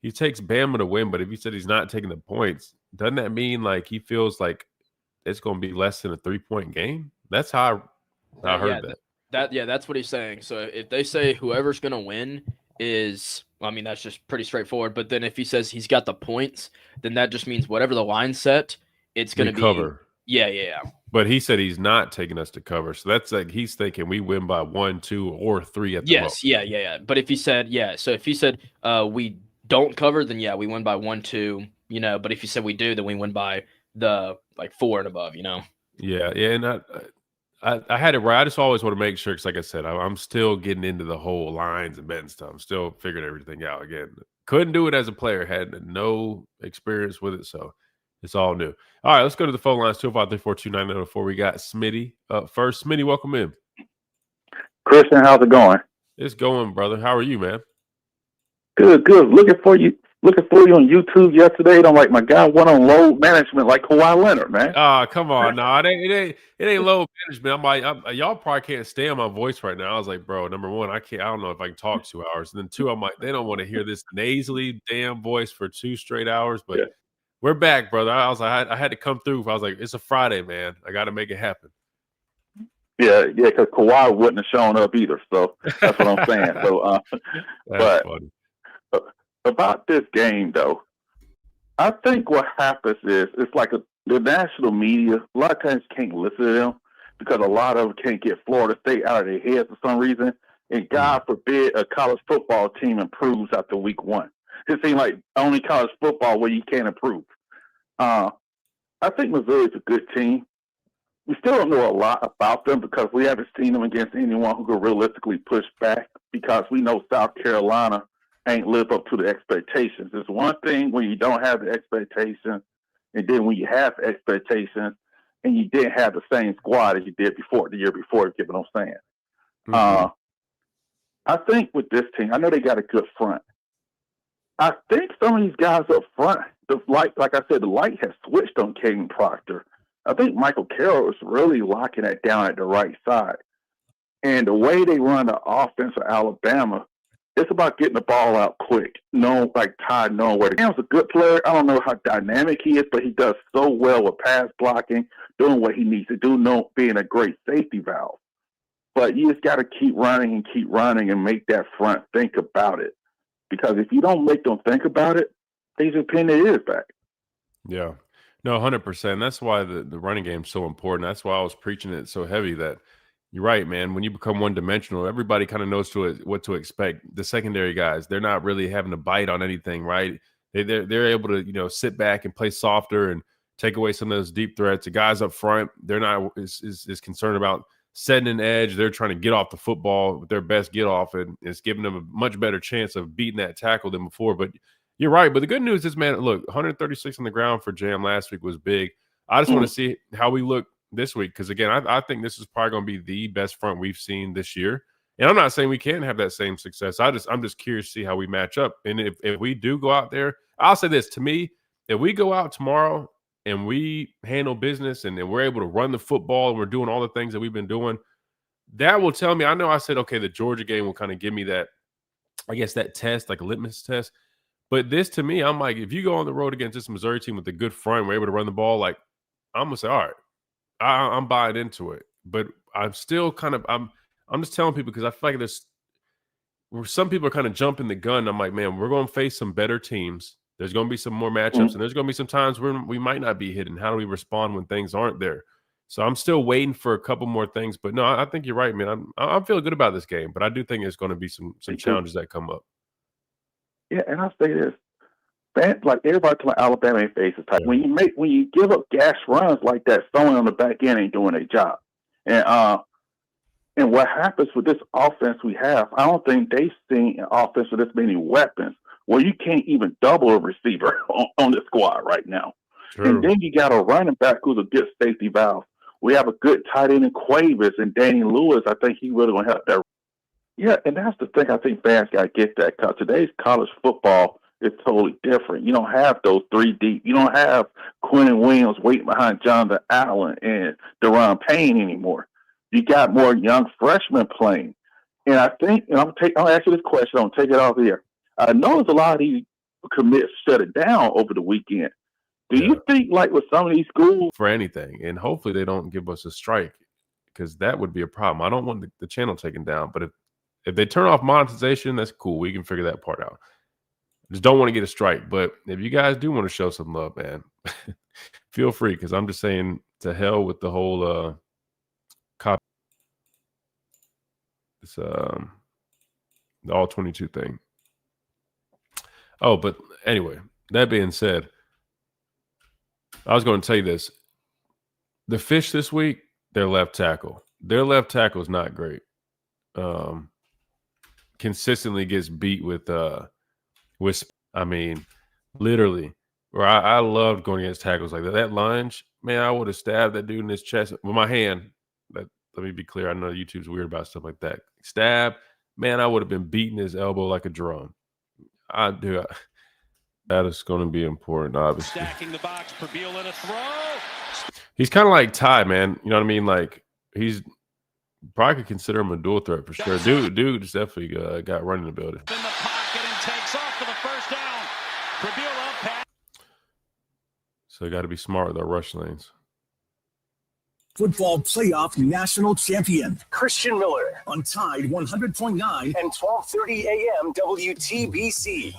he takes Bama to win, but if he said he's not taking the points, doesn't that mean like he feels like it's going to be less than a 3-point game? That's how I heard that. That's what he's saying. So if they say whoever's going to win is, I mean, that's just pretty straightforward. But then if he says he's got the points, then that just means whatever the line set, it's going to be cover. Yeah. But he said he's not taking us to cover, so that's like he's thinking we win by 1, 2, or 3 at the most. Yeah. But if he said so if he said we don't cover, then yeah, we win by 1, 2, but if you said we do, then we win by the 4 and above, Yeah. And I had it right. I just always want to make sure, because like I said, I'm still getting into the whole lines and betting stuff. I'm still figuring everything out again. Couldn't do it as a player. Had no experience with it, so it's all new. All right, let's go to the phone lines, 253-429-904. We got Smitty up first. Smitty, welcome in. Christian, how's it going? It's going, brother. How are you, man? Good. Looking for you on YouTube yesterday. I'm like, my guy went on load management like Kawhi Leonard, man. Come on. No, it ain't low management. I'm like, y'all probably can't stand my voice right now. I was like, bro, number one, I don't know if I can talk 2 hours. And then two, I'm like, they don't want to hear this nasally damn voice for 2 straight hours. But we're back, brother. I was like, I had to come through. I was like, it's a Friday, man. I got to make it happen. Yeah, because Kawhi wouldn't have shown up either. So that's what I'm saying. So, That's funny. About this game, though, I think what happens is it's like the national media, a lot of times can't listen to them because a lot of them can't get Florida State out of their heads for some reason. And God forbid a college football team improves after week 1. It seems like only college football where you can't improve. I think Missouri's a good team. We still don't know a lot about them because we haven't seen them against anyone who could realistically push back because we know South Carolina ain't lived up to the expectations. It's one thing when you don't have the expectations, and then when you have expectations and you didn't have the same squad as you did before, the year before, you get what I'm saying. Mm-hmm. I think with this team, I know they got a good front. I think some of these guys up front, like I said, the light has switched on Caden Proctor. I think Michael Carroll is really locking that down at the right side. And the way they run the offense for Alabama, it's about getting the ball out quick. Like Todd knowing where Cam's a good player. I don't know how dynamic he is, but he does so well with pass blocking, doing what he needs to do, being a great safety valve. But you just got to keep running and make that front think about it. Because if you don't make them think about it, they just pin their ears back. Yeah. No, 100%. That's why the running game is so important. That's why I was preaching it so heavy that you're right, man. When you become one-dimensional, everybody kind of knows what to expect. The secondary guys, they're not really having to bite on anything, right? They're able to, sit back and play softer and take away some of those deep threats. The guys up front, they're not is concerned about setting an edge. They're trying to get off the football with their best get off, and it's giving them a much better chance of beating that tackle than before. But you're right. But the good news is, man, look, 136 on the ground for Jam last week was big. I just want to see how we look this week because, again, I think this is probably going to be the best front we've seen this year. And I'm not saying we can't have that same success. I'm just curious to see how we match up. And if we do go out there, I'll say this. To me, if we go out tomorrow and we handle business and we're able to run the football and we're doing all the things that we've been doing, that will tell me. I know I said, okay, the Georgia game will kind of give me that, I guess, that test, like a litmus test. But this, to me, I'm like, if you go on the road against this Missouri team with a good front, we're able to run the ball, like, I'm going to say, all right, I'm buying into it. But I'm still kind of I'm just telling people because I feel like some people are kind of jumping the gun. I'm like, man, we're going to face some better teams. There's going to be some more matchups, and there's going to be some times where we might not be hitting. How do we respond when things aren't there? So I'm still waiting for a couple more things. But, no, I think you're right, man. I'm feeling good about this game, but I do think there's going to be some challenges that come up. Yeah, and I'll say this. Like everybody talking about Alabama ain't faces tight. When you give up gas runs like that, someone on the back end ain't doing their job. And what happens with this offense we have, I don't think they've seen an offense with this many weapons where you can't even double a receiver on the squad right now. True. And then you got a running back who's a good safety valve. We have a good tight end in Quavis and Danny Lewis. I think he really gonna help that. Yeah, and that's the thing. I think fans got to get that because today's college football is totally different. You don't have those 3 deep. You don't have Quentin Williams waiting behind Jonathan Allen and Deron Payne anymore. You got more young freshmen playing. And I think, and I'll ask you this question. I'll take it off here. I noticed a lot of these commits shut it down over the weekend. Do you think, like with some of these schools, for anything, and hopefully they don't give us a strike because that would be a problem. I don't want the channel taken down, but if they turn off monetization, that's cool. We can figure that part out. Just don't want to get a strike. But if you guys do want to show some love, man, feel free because I'm just saying to hell with the whole copy. It's the all 22 thing. Oh, but anyway, that being said, I was going to tell you this. The Fish this week, their left tackle. Their left tackle is not great. Consistently gets beat with I mean, literally, where I loved going against tackles like that. That lunge, man, I would have stabbed that dude in his chest with my hand. Let me be clear. I know YouTube's weird about stuff like that. Stab, man, I would have been beating his elbow like a drum. That is going to be important, obviously. Stacking the box, Perbeil in a throw. He's kind of like Ty, man. You know what I mean? Like, he's probably could consider him a dual threat for sure. Dude's definitely got running ability. In the pocket and takes off for the first down. Perbeil up pass. So you got to be smart with our rush lanes. Football playoff national champion Christian Miller on Tide 100.9 and 12:30 a.m. WTBC.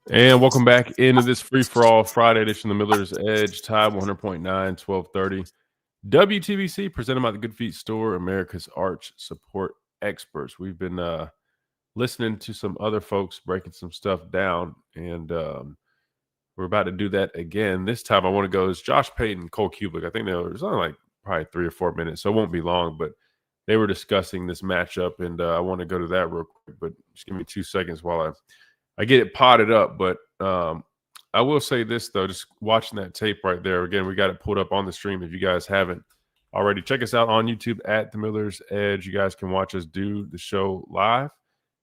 And welcome back into this free-for-all Friday edition of the Miller's Edge, Tide 100.9, 1230. WTBC, presented by the Good Feet Store, America's Arch Support Experts. We've been listening to some other folks breaking some stuff down, and we're about to do that again. This time I want to go is Josh Payton, Cole Kublik. I think there was only like probably 3 or 4 minutes, so it won't be long, but they were discussing this matchup, and I want to go to that real quick, but just give me 2 seconds while I get it potted up. But I will say this, though, just watching that tape right there. Again, we got it pulled up on the stream if you guys haven't already. Check us out on YouTube at The Miller's Edge. You guys can watch us do the show live,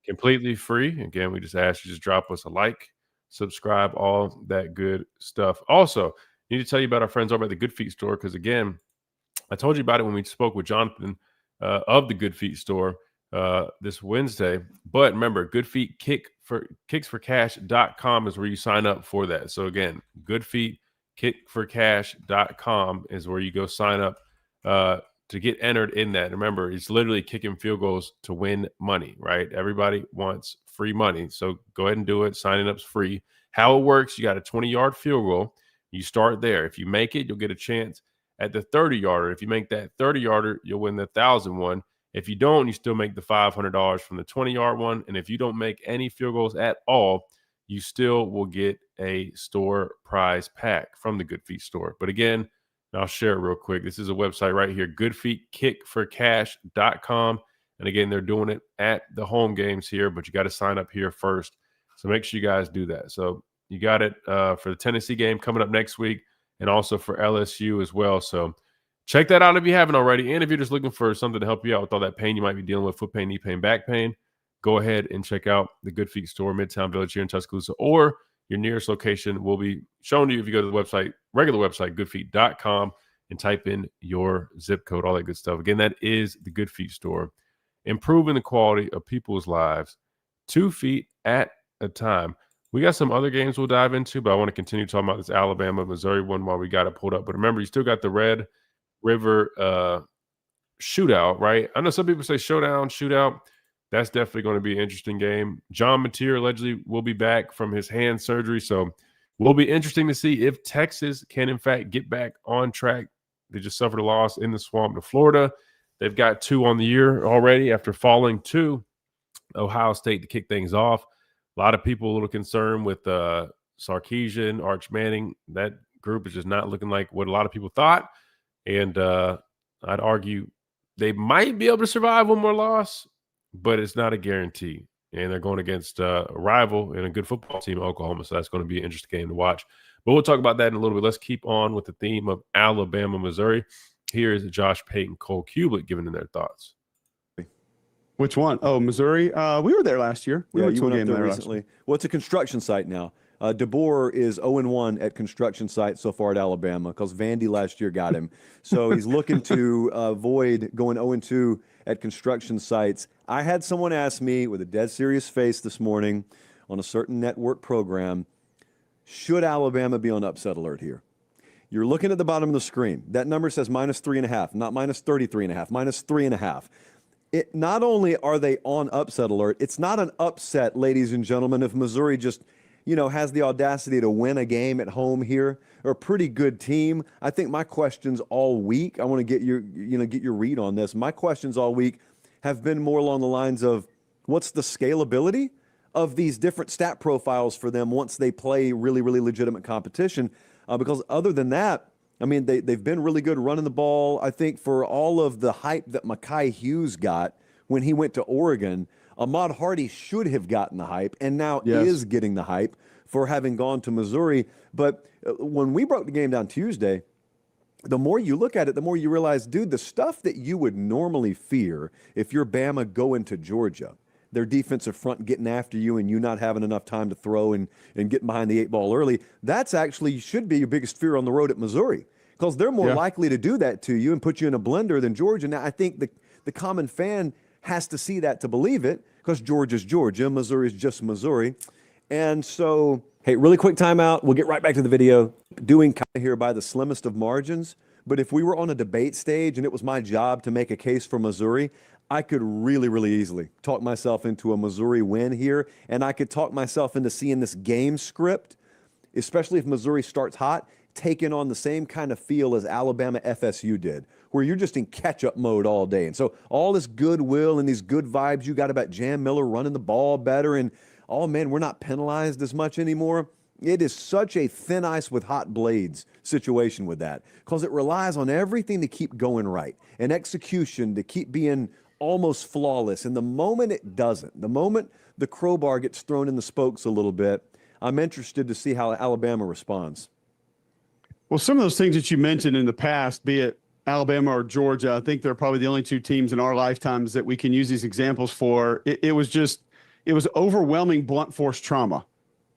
completely free. Again, we just ask you just drop us a like, subscribe, all that good stuff. Also, need to tell you about our friends over at the Good Feet Store because, again, I told you about it when we spoke with Jonathan of the Good Feet Store this Wednesday. But remember, Good Feet kicksforcash.com is where you sign up for that. So again, goodfeetkickforcash.com is where you go sign up to get entered in that. Remember, it's literally kicking field goals to win money, right? Everybody wants free money. So go ahead and do it. Signing up's free. How it works, you got a 20-yard field goal. You start there. If you make it, you'll get a chance at the 30-yarder. If you make that 30-yarder, you'll win the 1,000 one. If you don't, you still make the $500 from the 20-yard one. And if you don't make any field goals at all, you still will get a store prize pack from the Good Feet Store. But again, I'll share it real quick. This is a website right here, goodfeetkickforcash.com. And again, they're doing it at the home games here, but you got to sign up here first. So make sure you guys do that. So you got it for the Tennessee game coming up next week and also for LSU as well. So check that out if you haven't already. And if you're just looking for something to help you out with all that pain you might be dealing with, foot pain, knee pain, back pain, go ahead and check out the Good Feet Store, Midtown Village here in Tuscaloosa, or your nearest location will be shown to you if you go to the website, regular website, goodfeet.com, and type in your zip code, all that good stuff. Again, that is the Good Feet Store, improving the quality of people's lives 2 feet at a time. We got some other games we'll dive into, but I want to continue talking about this Alabama-Missouri one while we got it pulled up. But remember, you still got the Red River shootout, right? I know some people say showdown, shootout. That's definitely going to be an interesting game. John Mateer allegedly will be back from his hand surgery, so will be interesting to see if Texas can, in fact, get back on track. They just suffered a loss in the swamp to Florida. They've got 2 on the year already after falling to Ohio State to kick things off. A lot of people a little concerned with Sarkisian, Arch Manning. That group is just not looking like what a lot of people thought. And I'd argue they might be able to survive one more loss, but it's not a guarantee. And they're going against a rival and a good football team, Oklahoma. So that's going to be an interesting game to watch. But we'll talk about that in a little bit. Let's keep on with the theme of Alabama, Missouri. Here is Josh Payton, Cole Kublik giving them their thoughts. Which one? Oh, Missouri. We were there last year. We went to a game there recently. Well, it's a construction site now. DeBoer is 0-1 at construction sites so far at Alabama because Vandy last year got him. So he's looking to avoid going 0-2 at construction sites. I had someone ask me with a dead serious face this morning on a certain network program, should Alabama be on upset alert here? You're looking at the bottom of the screen. That number says -3.5, not -33.5, -3.5. Not only are they on upset alert, it's not an upset, ladies and gentlemen, if Missouri just, has the audacity to win a game at home here. are a pretty good team. I think my questions all week, I want to get your read on this. My questions all week have been more along the lines of what's the scalability of these different stat profiles for them once they play really, really legitimate competition. Because other than that, I mean, they've been really good running the ball. I think for all of the hype that Mekhi Hughes got when he went to Oregon, Ahmad Hardy should have gotten the hype and now is getting the hype for having gone to Missouri. But when we broke the game down Tuesday, the more you look at it, the more you realize, dude, the stuff that you would normally fear if you're Bama going to Georgia, their defensive front getting after you and you not having enough time to throw and getting behind the 8 ball early, that's actually should be your biggest fear on the road at Missouri because they're more likely to do that to you and put you in a blender than Georgia. Now, I think the common fan has to see that to believe it because Georgia's Georgia, Missouri's just Missouri. And so, hey, really quick timeout. We'll get right back to the video. Doing kind of here by the slimmest of margins. But if we were on a debate stage and it was my job to make a case for Missouri, I could really, really easily talk myself into a Missouri win here. And I could talk myself into seeing this game script, especially if Missouri starts hot, taking on the same kind of feel as Alabama FSU did, where you're just in catch-up mode all day. And so all this goodwill and these good vibes you got about Jam Miller running the ball better and, oh, man, we're not penalized as much anymore. It is such a thin ice with hot blades situation with that because it relies on everything to keep going right and execution to keep being almost flawless. And the moment it doesn't, the moment the crowbar gets thrown in the spokes a little bit, I'm interested to see how Alabama responds. Well, some of those things that you mentioned in the past, be it Alabama or Georgia, I think they're probably the only 2 teams in our lifetimes that we can use these examples for. It was overwhelming blunt force trauma,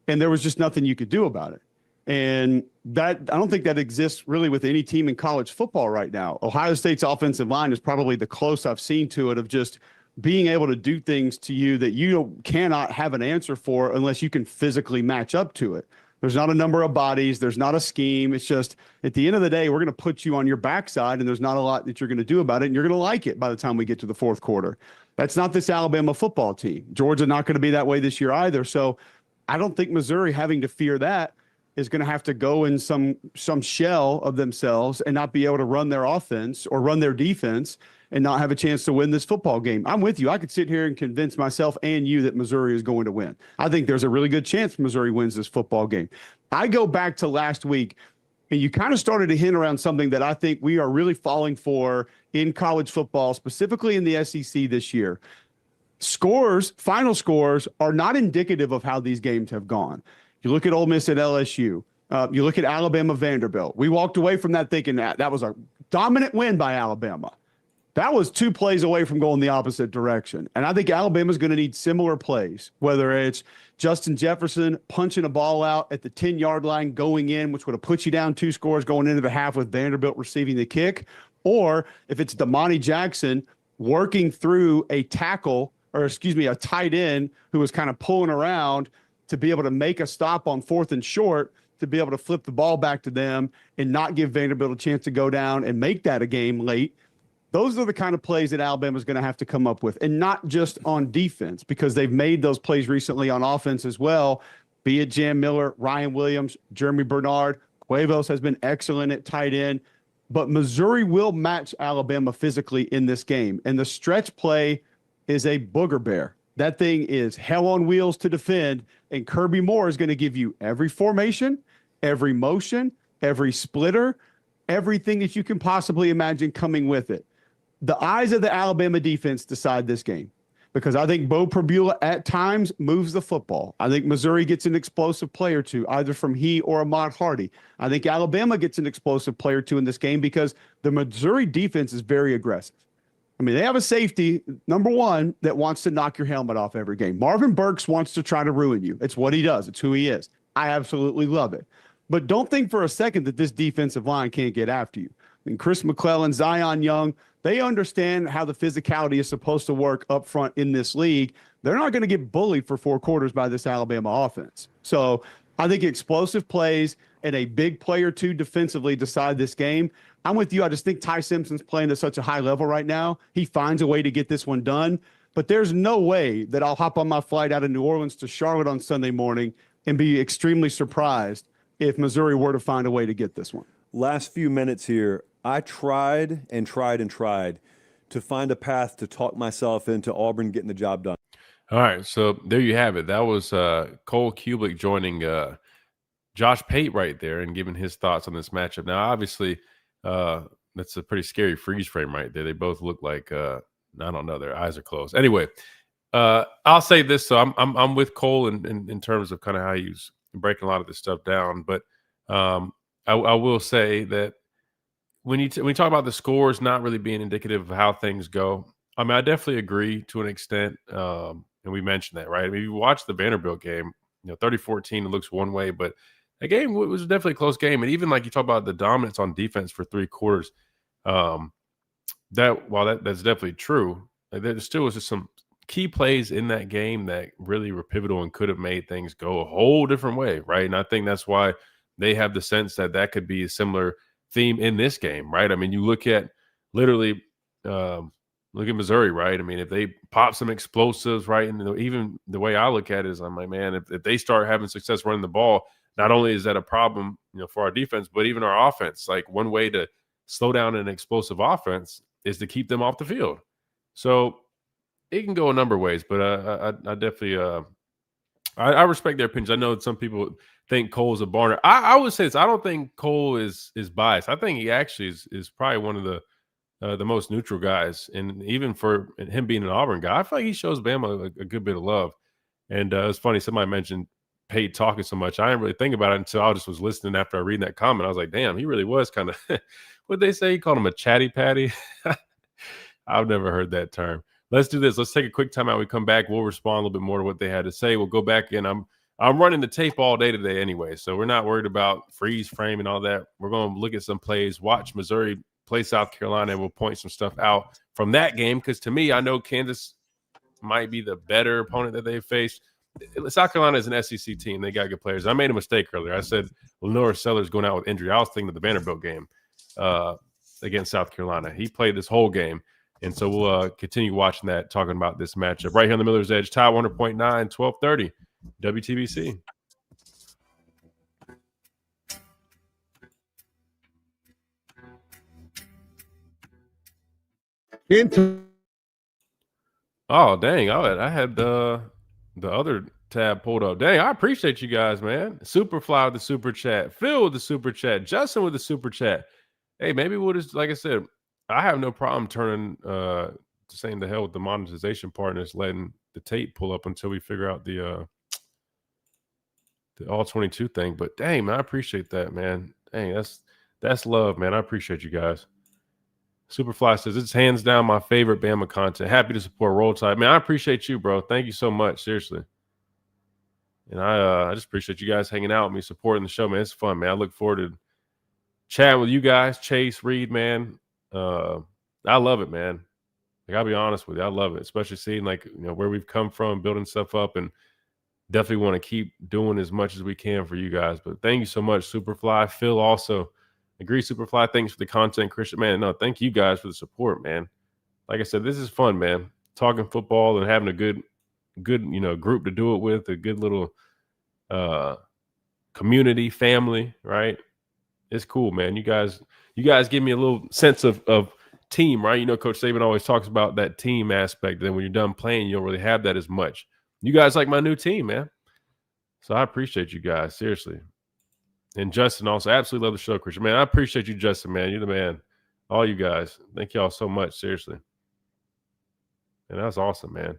and there was just nothing you could do about it. And that I don't think that exists really with any team in college football right now. Ohio State's offensive line is probably the close I've seen to it of just being able to do things to you that you cannot have an answer for unless you can physically match up to it. There's not a number of bodies. There's not a scheme. It's just at the end of the day, we're going to put you on your backside, and there's not a lot that you're going to do about it, and you're going to like it by the time we get to the fourth quarter. That's not this Alabama football team. Georgia not going to be that way this year either. So I don't think Missouri having to fear that is going to have to go in some shell of themselves and not be able to run their offense or run their defense and not have a chance to win this football game. I'm with you. I could sit here and convince myself and you that Missouri is going to win. I think there's a really good chance Missouri wins this football game. I go back to last week, and you kind of started to hint around something that I think we are really falling for in college football, specifically in the SEC this year. Final scores are not indicative of how these games have gone. You look at Ole Miss at LSU. You look at Alabama Vanderbilt. We walked away from that thinking that was a dominant win by Alabama. That was 2 plays away from going the opposite direction. And I think Alabama's going to need similar plays, whether it's Justin Jefferson punching a ball out at the 10-yard line going in, which would have put you down 2 scores going into the half with Vanderbilt receiving the kick, or if it's Damani Jackson working through a tight end who was kind of pulling around to be able to make a stop on 4th and short, to be able to flip the ball back to them and not give Vanderbilt a chance to go down and make that a game late. Those are the kind of plays that Alabama's going to have to come up with, and not just on defense, because they've made those plays recently on offense as well, be it Jam Miller, Ryan Williams, Jeremy Bernard. Cuevas has been excellent at tight end. But Missouri will match Alabama physically in this game, and the stretch play is a booger bear. That thing is hell on wheels to defend, and Kirby Moore is going to give you every formation, every motion, every splitter, everything that you can possibly imagine coming with it. The eyes of the Alabama defense decide this game, because I think Bo Perbula at times moves the football. I think Missouri gets an explosive play or two, either from he or Ahmad Hardy. I think Alabama gets an explosive play or two in this game because the Missouri defense is very aggressive. I mean, they have a safety, number one, that wants to knock your helmet off every game. Marvin Burks wants to try to ruin you. It's what he does. It's who he is. I absolutely love it. But don't think for a second that this defensive line can't get after you. I mean, Chris McClellan, Zion Young, they understand how the physicality is supposed to work up front in this league. They're not going to get bullied for 4 quarters by this Alabama offense. So I think explosive plays and a big play or two defensively decide this game. I'm with you. I just think Ty Simpson's playing at such a high level right now. He finds a way to get this one done. But there's no way that I'll hop on my flight out of New Orleans to Charlotte on Sunday morning and be extremely surprised if Missouri were to find a way to get this one. Last few minutes here, I tried to find a path to talk myself into Auburn getting the job done. All right, so there you have it. That was Cole Kubick joining Josh Pate right there and giving his thoughts on this matchup. Now, obviously, that's a pretty scary freeze frame right there. They both look like I don't know, their eyes are closed. Anyway, I'll say this: so I'm with Cole in terms of kind of how he's breaking a lot of this stuff down. But I will say that when you talk about the scores not really being indicative of how things go, I mean, I definitely agree to an extent. And we mentioned that, right? I mean, you watch the Vanderbilt game, 30-14, it looks one way, but that game was definitely a close game. And even like you talk about the dominance on defense for 3 quarters, that's definitely true, there still was just some key plays in that game that really were pivotal and could have made things go a whole different way, right? And I think that's why they have the sense that could be a similar theme in this game, right? I mean, you look at literally look at Missouri, right? I mean, if they pop some explosives, right? And even the way I look at it is I'm like, man, if they start having success running the ball, not only is that a problem, for our defense, but even our offense. Like one way to slow down an explosive offense is to keep them off the field. So it can go a number of ways, but I definitely I respect their opinions. I know that some people think Cole's a Barner. I would say this. I don't think Cole is biased. I think he actually is probably one of the most neutral guys. And even for him being an Auburn guy, I feel like he shows Bama a good bit of love. And it's funny, somebody mentioned Pate talking so much. I didn't really think about it until I just was listening after I read that comment. I was like, damn, he really was kind of, what'd they say? He called him a chatty patty. I've never heard that term. Let's do this. Let's take a quick time out. We come back. We'll respond a little bit more to what they had to say. We'll go back in. I'm running the tape all day today anyway, so we're not worried about freeze frame and all that. We're going to look at some plays, watch Missouri play South Carolina, and we'll point some stuff out from that game because to me, I know Kansas might be the better opponent that they've faced. South Carolina is an SEC team. They got good players. I made a mistake earlier. I said Lenore Sellers going out with injury. I was thinking of the Vanderbilt game against South Carolina. He played this whole game. And so we'll continue watching that, talking about this matchup right here on the Miller's Edge, Tide 100.9, 1230, WTBC. Oh, dang. I had the other tab pulled up. Dang, I appreciate you guys, man. Superfly with the super chat. Phil with the super chat. Justin with the super chat. Hey, maybe we'll just, like I said, I have no problem turning saying the hell with the monetization partners, letting the tape pull up until we figure out the all 22 thing. But dang, man, I appreciate that, man. Dang, that's love, man. I appreciate you guys. Superfly says it's hands down my favorite Bama content. Happy to support Roll Tide, man. I appreciate you, bro. Thank you so much, seriously. And I just appreciate you guys hanging out with me, supporting the show, man. It's fun, man. I look forward to chatting with you guys, Chase, Reed, man. I love it, man. Like, I'll be honest with you, I love it, especially seeing where we've come from, building stuff up, and definitely want to keep doing as much as we can for you guys. But thank you so much, Superfly. Phil also agree, Superfly. Thanks for the content, Christian. Man, no, thank you guys for the support, man. Like I said, this is fun, man. Talking football and having a good group to do it with, a good little community, family, right? It's cool, man. You guys give me a little sense of team, right? Coach Saban always talks about that team aspect. Then when you're done playing, you don't really have that as much. You guys like my new team, man. So I appreciate you guys, seriously. And Justin also, absolutely love the show, Christian. Man, I appreciate you, Justin, man. You're the man. All you guys. Thank y'all so much, seriously. And that's awesome, man.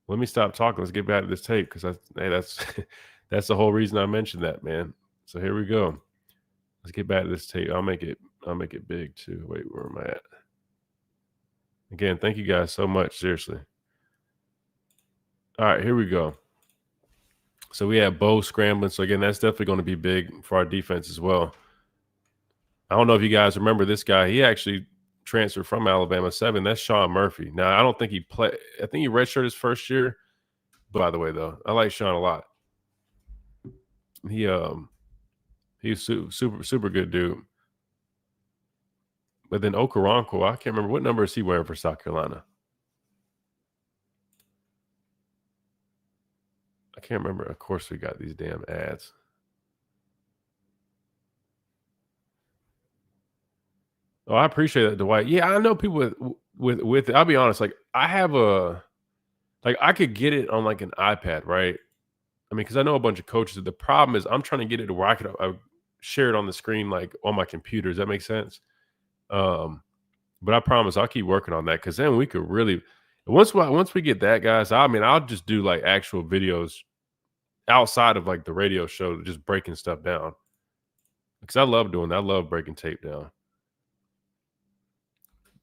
Let me stop talking. Let's get back to this tape because that's the whole reason I mentioned that, man. So here we go. Let's get back to this tape. I'll make it big too. Wait, where am I at? Again, thank you guys so much. Seriously. All right, here we go. So we have Bo scrambling. So again, that's definitely going to be big for our defense as well. I don't know if you guys remember this guy. He actually transferred from Alabama 7. That's Sean Murphy. Now, I don't think he played. I think he redshirted his first year. But by the way, though, I like Sean a lot. He's super good dude. But then Okoronkwo, I can't remember what number is he wearing for South Carolina. I can't remember. Of course, we got these damn ads. Oh, I appreciate that, Dwight. Yeah, I know people with I'll be honest, like I have I could get it on like an iPad, right? I mean, because I know a bunch of coaches. The problem is I'm trying to get it to where I share it on the screen like on my computer. Does that make sense? Um, but I promise I'll keep working on that because then we could really once we get that, guys. I mean, I'll just do like actual videos outside of like the radio show, just breaking stuff down because I love doing that. I love breaking tape down.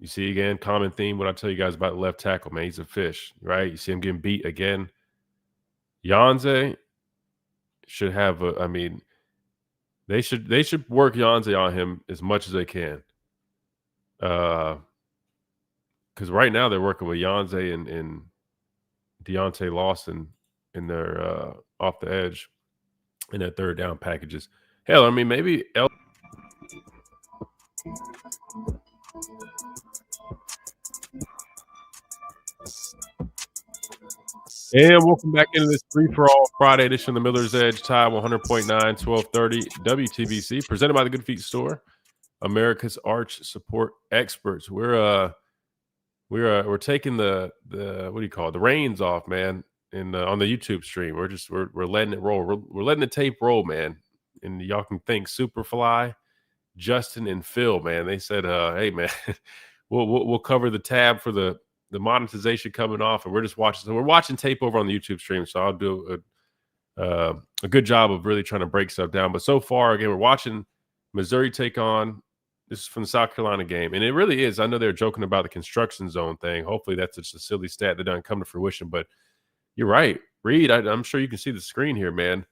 You see again, common theme. What I tell you guys about the left tackle, man, he's a fish, right? You see him getting beat again. Yanze should have I mean, they should work Yanze on him as much as they can. Because right now they're working with Yanze and Deontay Lawson in their off the edge in their third down packages. Hell, I mean, maybe and welcome back into this free-for-all Friday edition of the Miller's Edge, Tide 100.9, 1230 WTBC, presented by the Good Feet Store, America's Arch Support Experts. We're taking the what do you call it, the reins off, man, on the YouTube stream. We're letting it roll. We're letting the tape roll, man. And y'all can thank Superfly, Justin, and Phil, man. They said, hey, man, we'll cover the tab for the monetization coming off, and we're just watching. So we're watching tape over on the YouTube stream. So I'll do a good job of really trying to break stuff down. But so far, again, we're watching Missouri take on. This is from the South Carolina game, and it really is. I know they're joking about the construction zone thing. Hopefully, that's just a silly stat that doesn't come to fruition. But you're right, Reed. I'm sure you can see the screen here, man.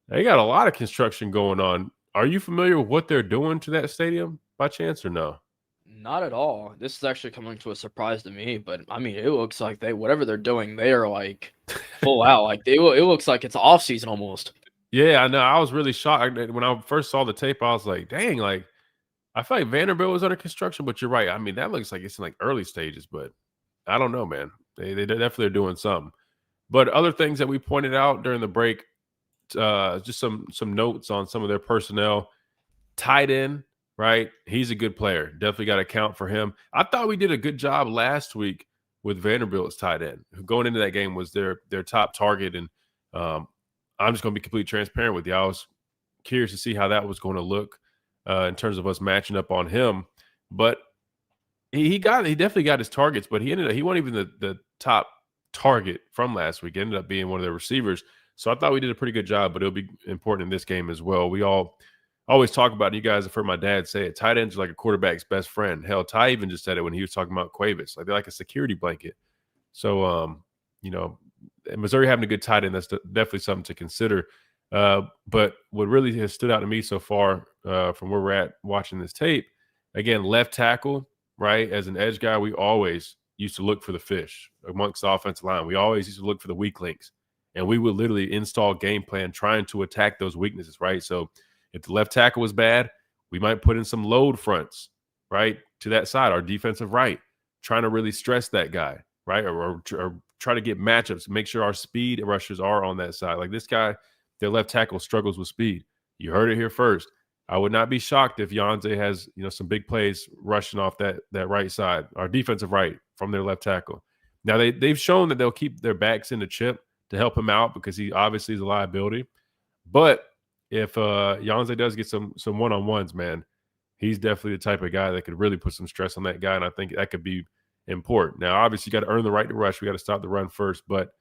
They got a lot of construction going on. Are you familiar with what they're doing to that stadium by chance or no? Not at all. This is actually coming to a surprise to me, but I mean, it looks like whatever they're doing, they are like full out. Like it looks like it's off season almost. Yeah, I know. I was really shocked when I first saw the tape. I was like, dang, like I feel like Vanderbilt was under construction, but you're right. I mean, that looks like it's in like early stages, but I don't know, man. They definitely are doing something. But other things that we pointed out during the break, just some notes on some of their personnel. Tight end, right? He's a good player. Definitely got to count for him. I thought we did a good job last week with Vanderbilt's tight end, who going into that game was their top target. And I'm just going to be completely transparent with you. I was curious to see how that was going to look in terms of us matching up on him. But he definitely got his targets, but he wasn't even the top target from last week. He ended up being one of their receivers. So I thought we did a pretty good job, but it'll be important in this game as well. We all always talk about, and you guys have heard my dad say it, tight ends are like a quarterback's best friend. Hell, Ty even just said it when he was talking about Cuevas. Like they're like a security blanket. So, Missouri having a good tight end, that's definitely something to consider. But what really has stood out to me so far from where we're at watching this tape, again, left tackle, right? As an edge guy, we always used to look for the fish amongst the offensive line. We always used to look for the weak links. And we would literally install game plan trying to attack those weaknesses, right? So if the left tackle was bad, we might put in some load fronts, right, to that side, our defensive right, trying to really stress that guy, right, or try to get matchups, make sure our speed rushers are on that side. Like this guy, their left tackle struggles with speed. You heard it here first. I would not be shocked if Yanze has, some big plays rushing off that right side, our defensive right from their left tackle. Now they've shown that they'll keep their backs in the chip to help him out because he obviously is a liability. But if Yanze does get some one-on-ones, man, he's definitely the type of guy that could really put some stress on that guy, and I think that could be important. Now, obviously, you got to earn the right to rush. We got to stop the run first, but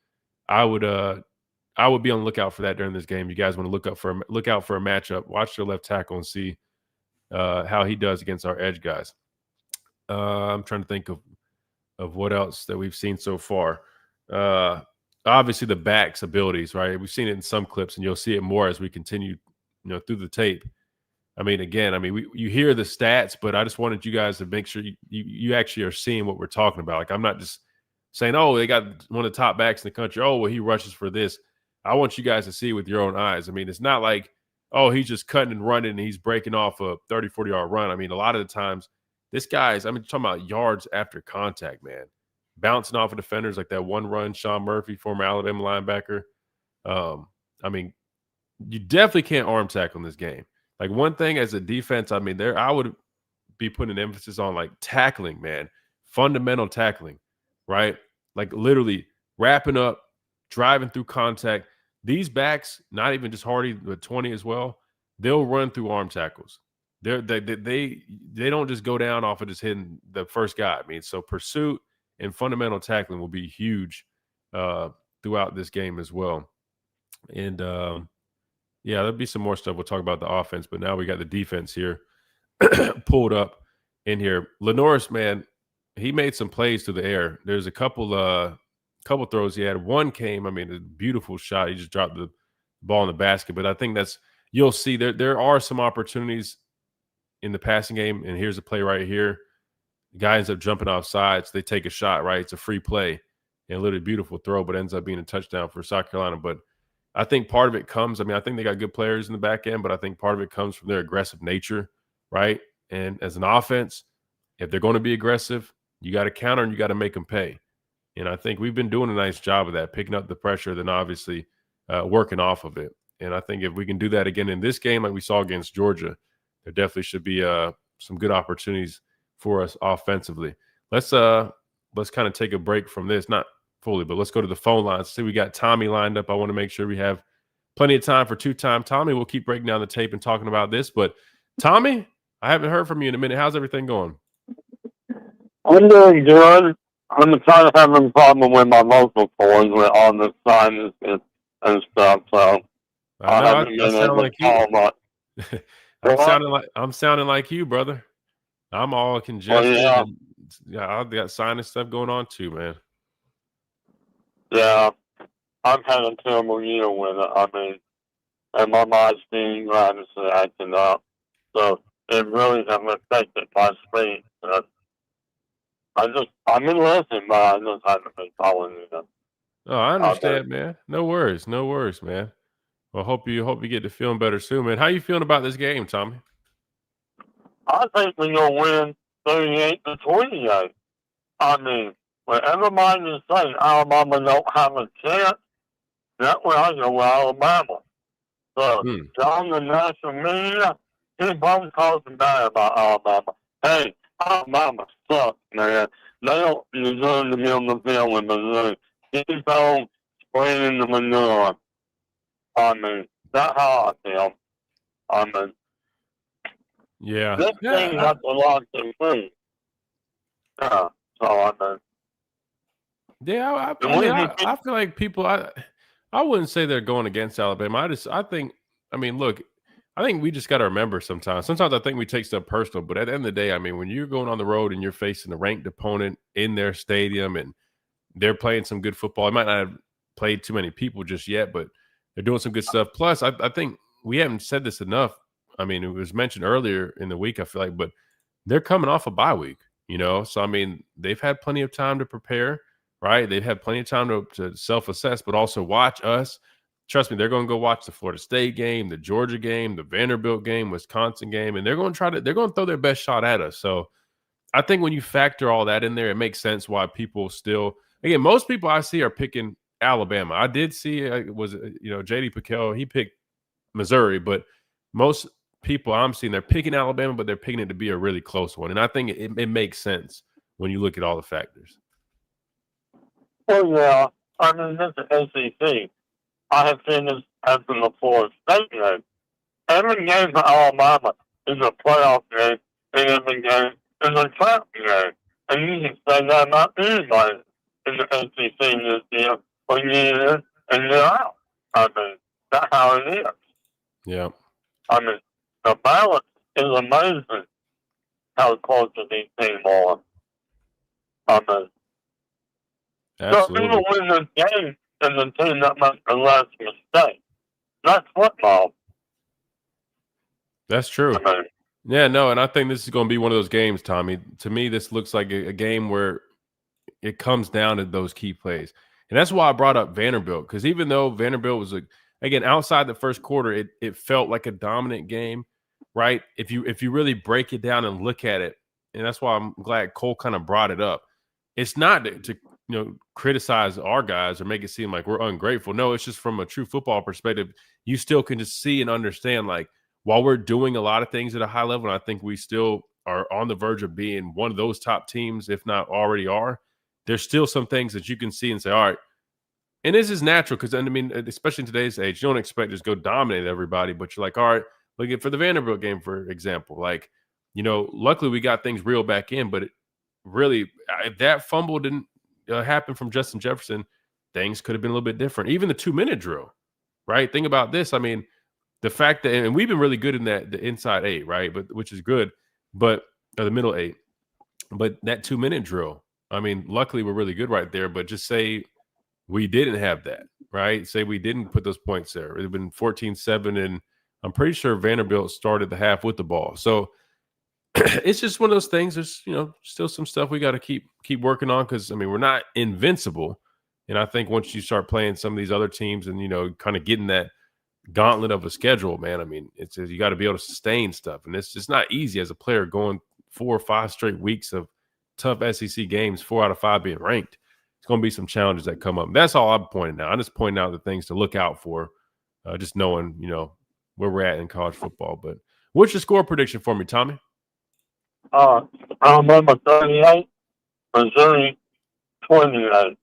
I would be on the lookout for that during this game. You guys want to look out for a matchup, watch their left tackle, and see how he does against our edge guys. I'm trying to think of what else that we've seen so far. Obviously, the back's abilities, right? We've seen it in some clips, and you'll see it more as we continue, through the tape. I mean, again, you hear the stats, but I just wanted you guys to make sure you actually are seeing what we're talking about. Like, I'm not just saying, oh, they got one of the top backs in the country. Oh, well, he rushes for this. I want you guys to see with your own eyes. I mean, it's not like, oh, he's just cutting and running and he's breaking off a 30, 40-yard run. I mean, a lot of the times, this guy's, talking about yards after contact, man. Bouncing off of defenders like that one run, Sean Murphy, former Alabama linebacker. You definitely can't arm tackle in this game. Like one thing as a defense, I would be putting an emphasis on like tackling, man, fundamental tackling, right? Like literally wrapping up, driving through contact. These backs, not even just Hardy, but 20 as well, they'll run through arm tackles. They don't just go down off of just hitting the first guy. I mean, so pursuit and fundamental tackling will be huge throughout this game as well. And yeah, there'll be some more stuff. We'll talk about the offense, but now we got the defense here pulled up in here. Lenoris, man, he made some plays through the air. There's a couple throws he had. One came, I mean, a beautiful shot. He just dropped the ball in the basket. But I think you'll see there are some opportunities in the passing game. And here's a play right here. The guy ends up jumping off sides. They take a shot, right? It's a free play and literally beautiful throw, but ends up being a touchdown for South Carolina. But I think part of it comes, I mean, I think they got good players in the back end, but I think part of it comes from their aggressive nature, right? And as an offense, if they're going to be aggressive, you got to counter and you got to make them pay. And I think we've been doing a nice job of that, picking up the pressure, then obviously working off of it. And I think if we can do that again in this game, like we saw against Georgia, there definitely should be some good opportunities for us offensively. Let's kind of take a break from this, not fully, but let's go to the phone lines. See, we got Tommy lined up. I want to make sure we have plenty of time for two-time Tommy. We'll keep breaking down the tape and talking about this. But Tommy, I haven't heard from you in a minute. How's everything going? I'm doing good. I'm kind of having a problem with my vocal cords with all the sinus and stuff. So I sound like you. I'm sounding like you, brother. I'm all congested. Well, yeah, I've got sinus stuff going on too, man. Yeah, I've had a terrible year with it. I mean, and my mind's being gratis and acting up. So it really has affected my sleep. I'm in lesson, but I just haven't been calling you. Oh, I understand, man. No worries, man. Well, hope you get to feeling better soon, man. How you feeling about this game, Tommy? I think we're gonna win 38-28. I mean, whenever mine is saying Alabama don't have a chance, that way I go with Alabama. So, on the national media, people talking bad about Alabama. Hey, Alabama sucks, man. They don't deserve to be on the field with Missouri. Keep on spraying the manure. I mean, that's how I feel. I mean, yeah. This thing has a lot to prove. Yeah, so I mean. Yeah, I feel like people. I wouldn't say they're going against Alabama. I think we just got to remember sometimes. Sometimes I think we take stuff personal, but at the end of the day, I mean, when you're going on the road and you're facing a ranked opponent in their stadium and they're playing some good football, it might not have played too many people just yet, but they're doing some good stuff. Plus, I think we haven't said this enough. I mean, it was mentioned earlier in the week, I feel like, but they're coming off a bye week, So, I mean, they've had plenty of time to prepare. Right? They've had plenty of time to self-assess, but also watch us. Trust me, they're going to go watch the Florida State game, the Georgia game, the Vanderbilt game, Wisconsin game, and they're going to throw their best shot at us. So I think when you factor all that in there, it makes sense why people still, again, most people I see are picking Alabama. I did see J.D. Piquel, he picked Missouri, but most people I'm seeing, they're picking Alabama, but they're picking it to be a really close one. And I think it makes sense when you look at all the factors. Well, yeah. I mean, this is SEC. I have seen this happen before. State game. Every game for Alabama is a playoff game, and every game is a trap game. And you can say that about anybody in the SEC this year, when you're in and you're out. I mean, that's how it is. Yeah. I mean, the balance is amazing how close these teams are. I mean, absolutely. So people win this game and the team that makes the last mistake. That's football. That's true. I mean, yeah, no, and I think this is going to be one of those games, Tommy. To me, this looks like a game where it comes down to those key plays. And that's why I brought up Vanderbilt, because even though Vanderbilt was, again, outside the first quarter, it felt like a dominant game, right? If you really break it down and look at it, and that's why I'm glad Cole kind of brought it up. It's not to criticize our guys or make it seem like we're ungrateful. No, it's just from a true football perspective, you still can just see and understand, like, while we're doing a lot of things at a high level, and I think we still are on the verge of being one of those top teams, if not already are, there's still some things that you can see and say, all right. And this is natural because, I mean, especially in today's age, you don't expect to just go dominate everybody, but you're like, all right, look at for the Vanderbilt game, for example. Like, luckily we got things reeled back in, but really, if that fumble didn't happen from Justin Jefferson, things could have been a little bit different. Even the 2-minute drill, right? Think about this. I mean, the fact that, and we've been really good in the inside 8, right? But which is good, or the middle 8. But that 2-minute drill, I mean, luckily we're really good right there. But just say we didn't have that, right? Say we didn't put those points there. It would have been 14-7, and I'm pretty sure Vanderbilt started the half with the ball. So it's just one of those things. There's, still some stuff we got to keep working on because, I mean, we're not invincible. And I think once you start playing some of these other teams and, kind of getting that gauntlet of a schedule, man, I mean, it's you got to be able to sustain stuff. And it's just not easy as a player going 4 or 5 straight weeks of tough SEC games, 4 out of 5 being ranked. It's going to be some challenges that come up. That's all I'm pointing out. I'm just pointing out the things to look out for, just knowing, where we're at in college football. But what's your score prediction for me, Tommy? Alabama 38, Missouri 28.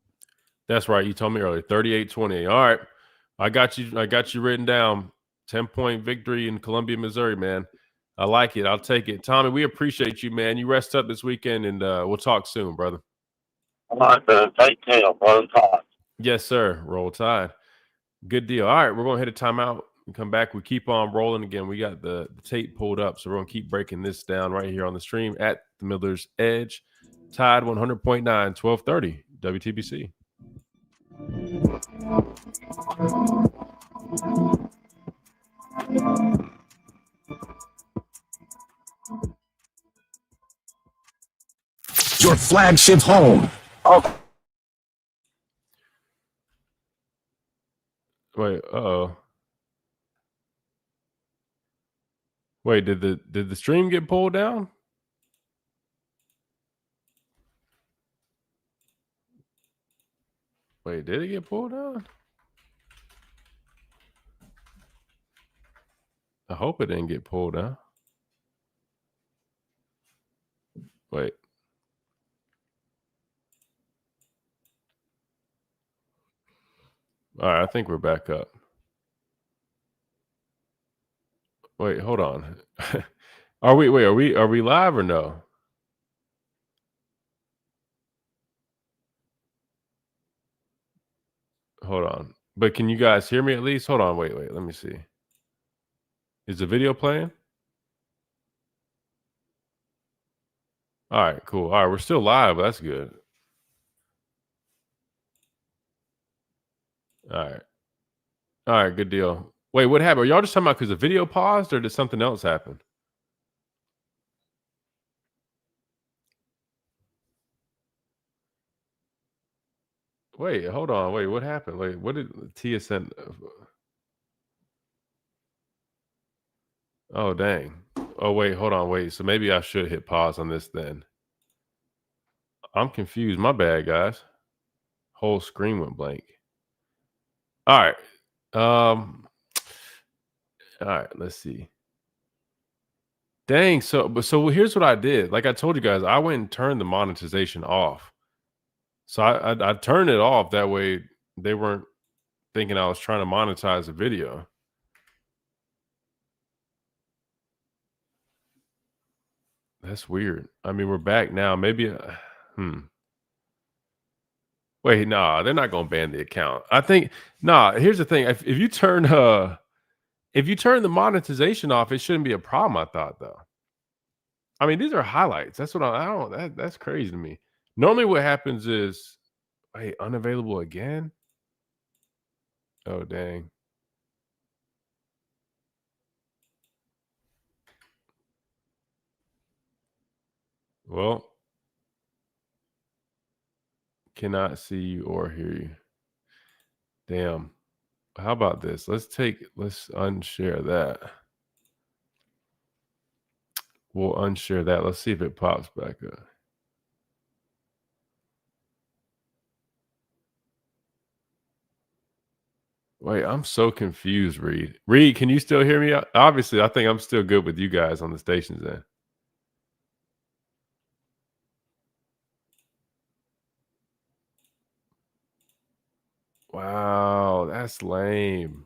That's right. You told me earlier, 38-28. All right. I got you written down. 10-point victory in Columbia, Missouri, man. I like it. I'll take it. Tommy, we appreciate you, man. You rest up this weekend, and we'll talk soon, brother. All right, man. Take care. Roll Tide. Yes, sir. Roll Tide. Good deal. All right, we're going to hit a timeout and come back. We keep on rolling again. We got the tape pulled up, so we're going to keep breaking this down right here on the stream at the Miller's Edge. Tide 100.9, 1230, WTBC. Your flagship home. Wait, Wait, did the stream get pulled down? Wait, did it get pulled down? I hope it didn't get pulled down. Wait. All right, I think we're back up. Wait, hold on. Are we live or no? Hold on. But can you guys hear me at least? Hold on, wait, let me see. Is the video playing? All right, cool. All right, we're still live. That's good. All right, good deal. Wait, what happened? Are y'all just talking about because the video paused, or did something else happen? Wait, hold on. Wait, what happened? Wait, what did Tia send? Oh, dang. Oh, wait, hold on. Wait, so maybe I should hit pause on this then. I'm confused. My bad, guys. Whole screen went blank. All right. All right, let's see. Dang, so here's what I did. Like I told you guys, I went and turned the monetization off. So I turned it off. That way they weren't thinking I was trying to monetize the video. That's weird. I mean, we're back now. Maybe, Wait, nah, they're not going to ban the account. I think, here's the thing. If you turn the monetization off, it shouldn't be a problem, I thought, though. I mean, these are highlights. That's what that's crazy to me. Normally what happens is, wait, unavailable again? Oh, dang. Well, cannot see you or hear you. Damn. How about this? Let's unshare that. We'll unshare that. Let's see if it pops back up. Wait, I'm so confused, Reed. Reed, can you still hear me? Obviously, I think I'm still good with you guys on the stations then. Wow, that's lame.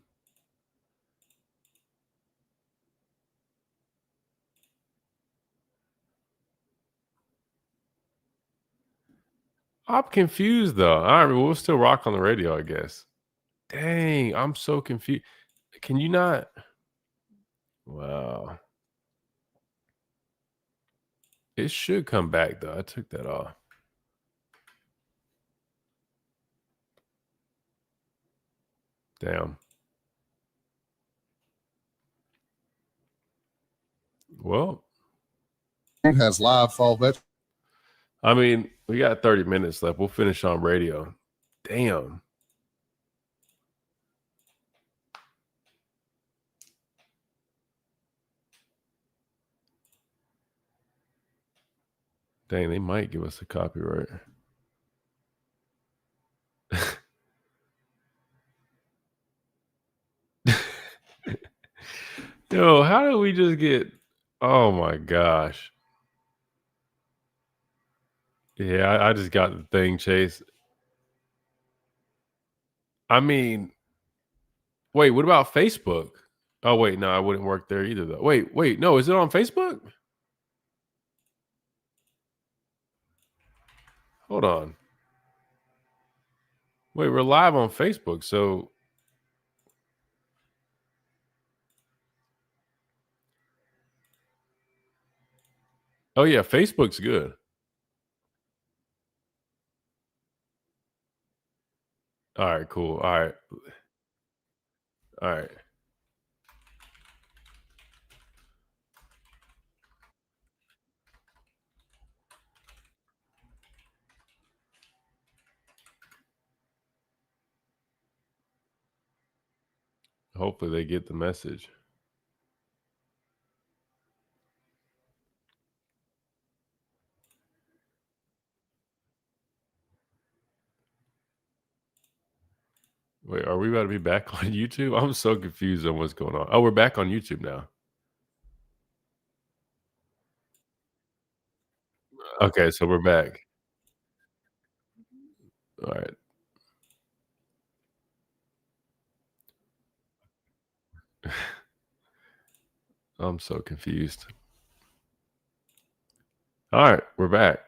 I'm confused though. All right, we'll still rock on the radio, I guess. Dang, I'm so confused. Can you not? Wow. It should come back though. I took that off. Damn. Well, it has live fall veterans. I mean, we got 30 minutes left. We'll finish on radio. Damn. Dang, they might give us a copyright. Yo, how did we just get? Oh my gosh. Yeah, I just got the thing, Chase. I mean, wait, what about Facebook? Oh, wait, no, I wouldn't work there either, though. Wait, no, is it on Facebook? Hold on. Wait, we're live on Facebook, so. Oh, yeah, Facebook's good. All right, cool. All right. All right. Hopefully they get the message. Wait, are we about to be back on YouTube? I'm so confused on what's going on. Oh, we're back on YouTube now. Okay, so we're back. All right. I'm so confused. All right, we're back.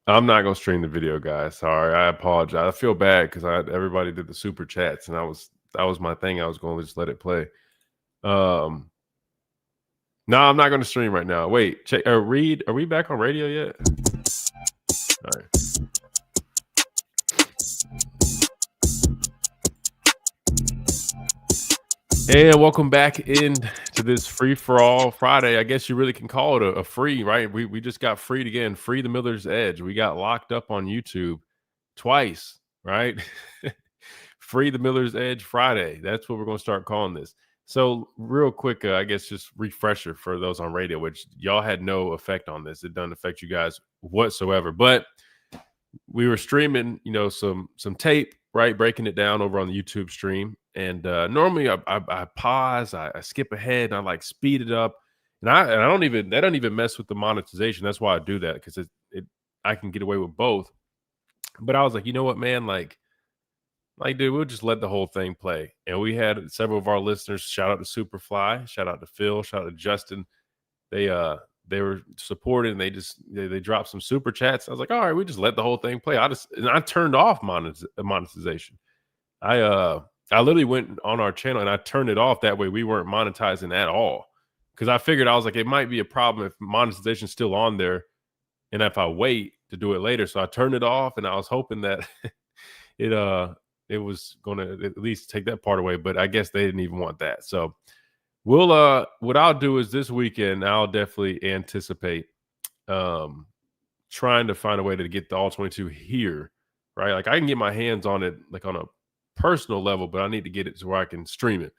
I'm not gonna stream the video, guys. Sorry, I apologize. I feel bad because everybody did the super chats, and that was my thing. I was going to just let it play. No, I'm not going to stream right now. Wait, Reed, are we back on radio yet? All right. And welcome back into this free for all Friday. I guess you really can call it a free, right? We just got freed again. Free the Miller's Edge. We got locked up on YouTube twice, right? Free the Miller's Edge Friday. That's what we're going to start calling this. So real quick, I guess just refresher for those on radio, which y'all had no effect on this. It doesn't affect you guys whatsoever. But we were streaming, some tape, right? Breaking it down over on the YouTube stream. And normally I pause, I skip ahead, and I like speed it up. And I don't even mess with the monetization. That's why I do that, because I can get away with both. But I was like, you know what, man, like, dude, we'll just let the whole thing play. And we had several of our listeners, shout out to Superfly, shout out to Phil, shout out to Justin. They were supported, and they dropped some super chats. I was like, all right, we just let the whole thing play. I turned off monetization. I literally went on our channel and I turned it off. That way we weren't monetizing at all. Because I figured, I was like, it might be a problem if monetization's still on there and if I wait to do it later. So I turned it off, and I was hoping that it was going to at least take that part away. But I guess they didn't even want that. So we'll what I'll do is this weekend, I'll definitely anticipate trying to find a way to get the all 22 here, right? Like, I can get my hands on it like on a personal level, but I need to get it to where I can stream it.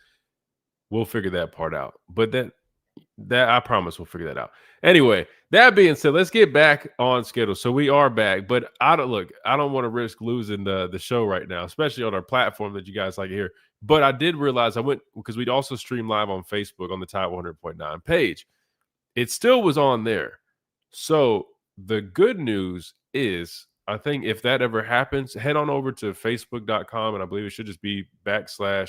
We'll figure that part out. But that I promise we'll figure that out. Anyway, that being said, let's get back on schedule. So we are back, but I don't want to risk losing the show right now, especially on our platform that you guys like to hear. But I did realize because we'd also stream live on Facebook on the Tide 100.9 page. It still was on there. So the good news is I think if that ever happens, head on over to facebook.com, and I believe it should just be /Tide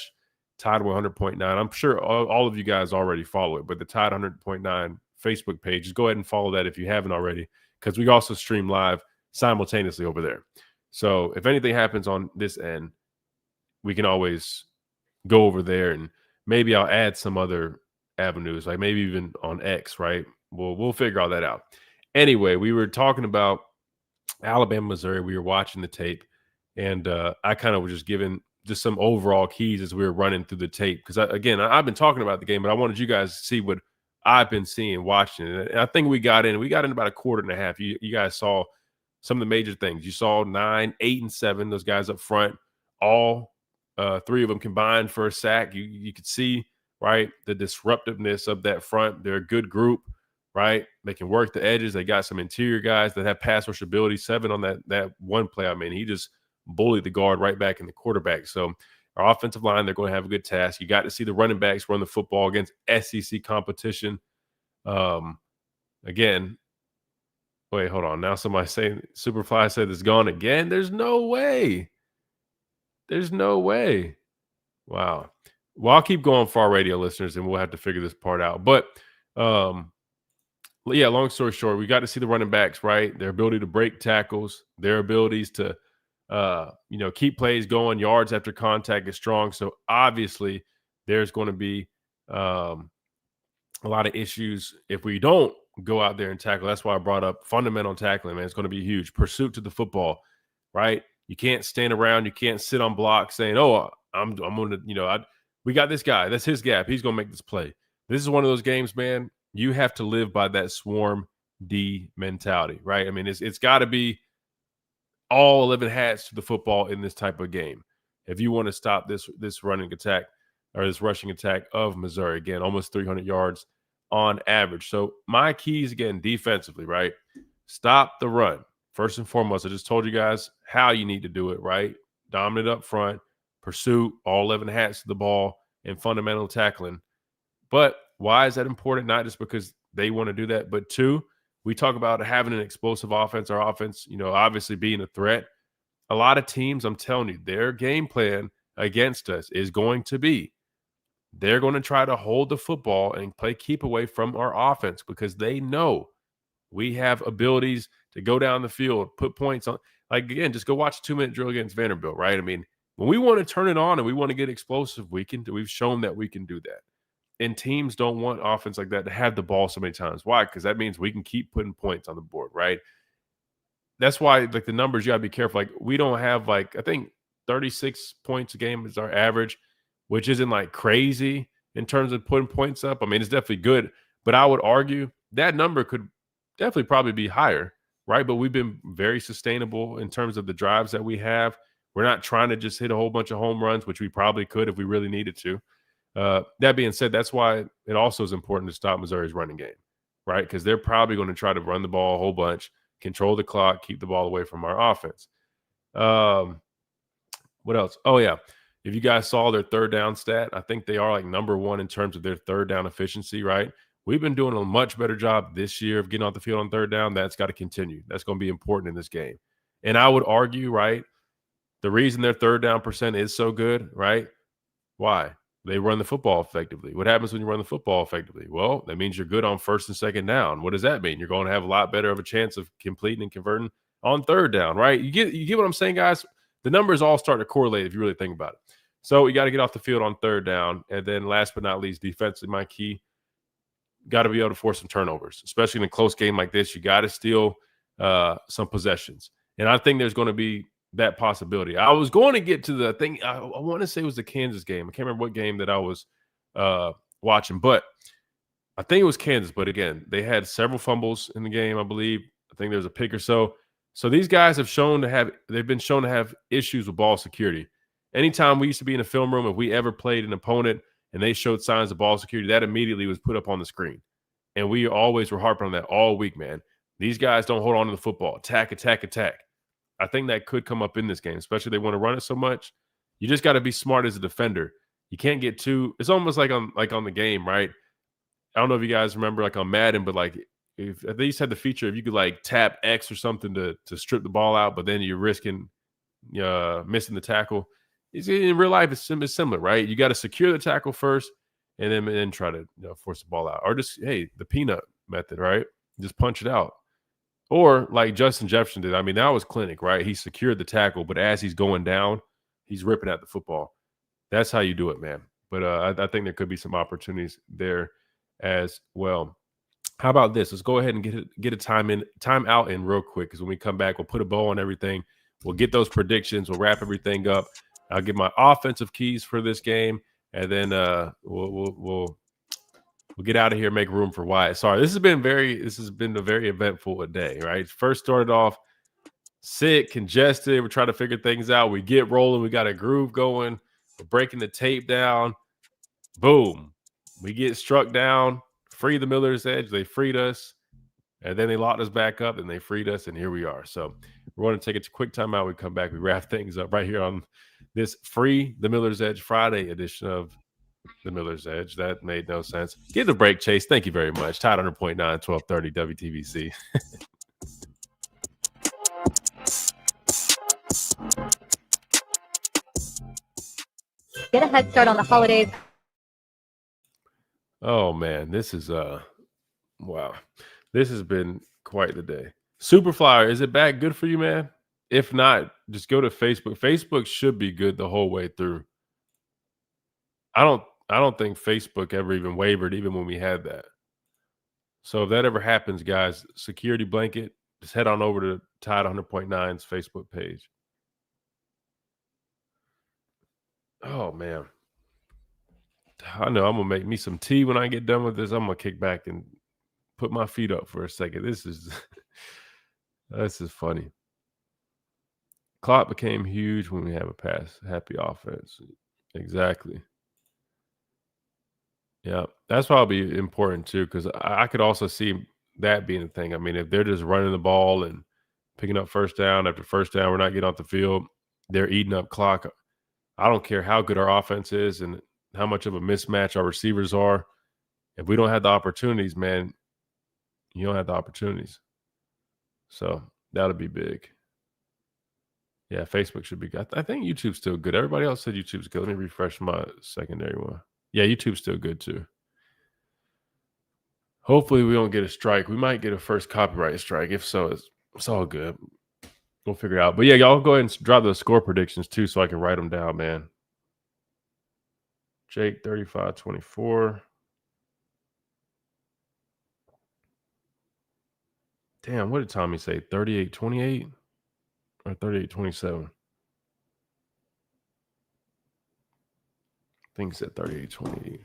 100.9. I'm sure all of you guys already follow it, but the Tide 100.9 Facebook page, just go ahead and follow that if you haven't already, because we also stream live simultaneously over there. So if anything happens on this end, we can always go over there, and maybe I'll add some other avenues, like maybe even on X, right? We'll figure all that out. Anyway, we were talking about Alabama, Missouri. We were watching the tape, and I kind of was just giving just some overall keys as we were running through the tape. Because, I've been talking about the game, but I wanted you guys to see what I've been seeing, watching it. And I think we got in about a quarter and a half. You guys saw some of the major things. You saw 9, 8, and 7, those guys up front, all three of them combined for a sack. You could see, right, the disruptiveness of that front. They're a good group, right? They can work the edges. They got some interior guys that have pass rush ability. 7 on that one play. I mean, he just bullied the guard right back in the quarterback. So our offensive line, they're going to have a good task. You got to see the running backs run the football against SEC competition. Again, wait, hold on. Now somebody's saying Superfly said it's gone again. There's no way. There's no way. Wow. Well, I'll keep going for our radio listeners, and we'll have to figure this part out. But yeah, long story short, we got to see the running backs, right? Their ability to break tackles, their abilities to keep plays going, yards after contact is strong. So obviously there's going to be a lot of issues if we don't go out there and tackle. That's why I brought up fundamental tackling, man. It's going to be huge. Pursuit to the football, right? You can't stand around. You can't sit on blocks saying, oh, I'm going to, we got this guy. That's his gap. He's going to make this play. This is one of those games, man. You have to live by that swarm D mentality, right? I mean, it's got to be all 11 hats to the football in this type of game if you want to stop this running attack or this rushing attack of Missouri. Again, almost 300 yards on average. So my keys, again, defensively, right? Stop the run. First and foremost, I just told you guys how you need to do it, right? Dominant up front, pursuit, all 11 hats to the ball, and fundamental tackling. But why is that important? Not just because they want to do that, but 2, we talk about having an explosive offense, our offense, obviously being a threat. A lot of teams, I'm telling you, their game plan against us is going to be they're going to try to hold the football and play keep away from our offense because they know we have abilities to go down the field, put points on. Like, again, just go watch a 2-minute drill against Vanderbilt, right? I mean, when we want to turn it on and we want to get explosive, we've shown that we can do that. And teams don't want offense like that to have the ball so many times. Why? Because that means we can keep putting points on the board, right? That's why, like, the numbers, you got to be careful. Like, we don't have, I think 36 points a game is our average, which isn't, crazy in terms of putting points up. I mean, it's definitely good. But I would argue that number could definitely probably be higher, right? But we've been very sustainable in terms of the drives that we have. We're not trying to just hit a whole bunch of home runs, which we probably could if we really needed to. That being said, that's why it also is important to stop Missouri's running game, right? Because they're probably going to try to run the ball a whole bunch, control the clock, keep the ball away from our offense. What else? Oh, yeah. If you guys saw their third down stat, I think they are number 1 in terms of their third down efficiency, right? We've been doing a much better job this year of getting off the field on third down. That's got to continue. That's going to be important in this game. And I would argue, right, the reason their third down percent is so good, right? Why? They run the football effectively. What happens when you run the football effectively? Well, that means you're good on first and second down. What does that mean? You're going to have a lot better of a chance of completing and converting on third down, right? You get what I'm saying, guys? The numbers all start to correlate if you really think about it. So you got to get off the field on third down. And then last but not least, defensively, my key, got to be able to force some turnovers, especially in a close game like this. You got to steal some possessions. And I think there's going to be that possibility. I was going to get to the thing. I want to say it was the Kansas game. I can't remember what game that I was watching, but I think it was Kansas. But again, they had several fumbles in the game, I believe. I think there was a pick or so. So these guys they've been shown to have issues with ball security. Anytime we used to be in a film room, if we ever played an opponent and they showed signs of ball security, that immediately was put up on the screen. And we always were harping on that all week, man. These guys don't hold on to the football. Attack, attack, attack. I think that could come up in this game, especially if they want to run it so much. You just got to be smart as a defender. You can't get too – it's almost like on the game, right? I don't know if you guys remember on Madden, but if they used to have the feature if you could like tap X or something to strip the ball out, but then you're risking missing the tackle. In real life, it's similar, right? You got to secure the tackle first, and then try to force the ball out, or just the peanut method, right? Just punch it out, or like Justin Jefferson did. I mean, that was clinic, right? He secured the tackle, but as he's going down, he's ripping at the football. That's how you do it, man. But I think there could be some opportunities there as well. How about this? Let's go ahead and get a time out in real quick, because when we come back, we'll put a bow on everything. We'll get those predictions. We'll wrap everything up. I'll give my offensive keys for this game, and then we'll get out of here. Make room for Wyatt. Sorry, this has been a very eventful day. Right, first started off sick, congested. We're trying to figure things out. We get rolling. We got a groove going. We're breaking the tape down. Boom. We get struck down. Free the Miller's Edge. They freed us. And then they locked us back up and they freed us. And here we are. So we're going to take a quick time out. We come back. We wrap things up right here on this Free the Miller's Edge Friday edition of the Miller's Edge. That made no sense. Get the break, Chase. Thank you very much. Tide 100.9, 1230 WTVC. Get a head start on the holidays. Oh man, this is wow. This has been quite the day. Superflyer, is it back good for you, man? If not, just go to Facebook. Facebook should be good the whole way through. I don't think Facebook ever even wavered, even when we had that. So if that ever happens, guys, security blanket, just head on over to Tide 100.9's Facebook page. Oh man. I know I'm gonna make me some tea when I get done with this. I'm gonna kick back and put my feet up for a second. This is funny. Clock became huge when we have a pass happy offense. Exactly. Yeah, that's probably important too, because I could also see that being a thing. I mean, if they're just running the ball and picking up first down after first down, we're not getting off the field, they're eating up clock. I don't care how good our offense is and how much of a mismatch our receivers are. If we don't have the opportunities, man, you don't have the opportunities. So that'll be big. Yeah, Facebook should be good. I think YouTube's still good. Everybody else said YouTube's good. Let me refresh my secondary one. Yeah, YouTube's still good too. Hopefully we don't get a strike. We might get a first copyright strike. If so, it's all good. We'll figure it out. But yeah, y'all go ahead and drop the score predictions too so I can write them down, man. Jake, 35-24. Damn, what did Tommy say? 38-28 or 38-27? I think he said 38-28.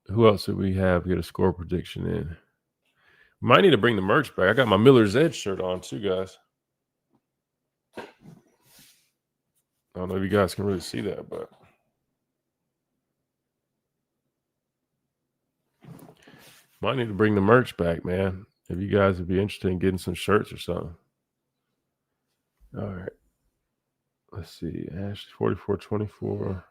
Who else did we have get a score prediction in? Might need to bring the merch back. I got my Miller's Edge shirt on too, guys. I don't know if you guys can really see that, but might need to bring the merch back, man. If you guys would be interested in getting some shirts or something. All right. Let's see. Ash 44-24.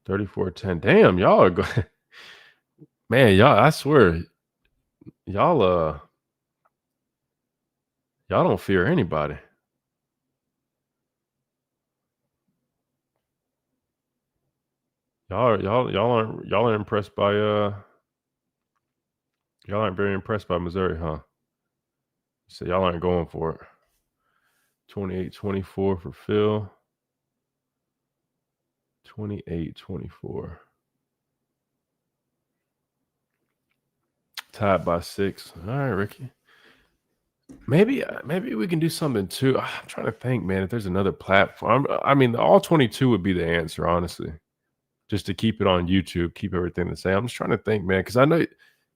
34-10. Damn, y'all are going. Man, y'all, I swear, y'all don't fear anybody. Y'all aren't impressed by y'all aren't very impressed by Missouri, huh? So y'all aren't going for it. 28-24 for Phil. 28-24. Tied by 6. All right, Ricky. Maybe we can do something too. I'm trying to think, man, if there's another platform. I mean, all 22 would be the answer, honestly. Just to keep it on YouTube, keep everything the same. I'm just trying to think, man, because I know,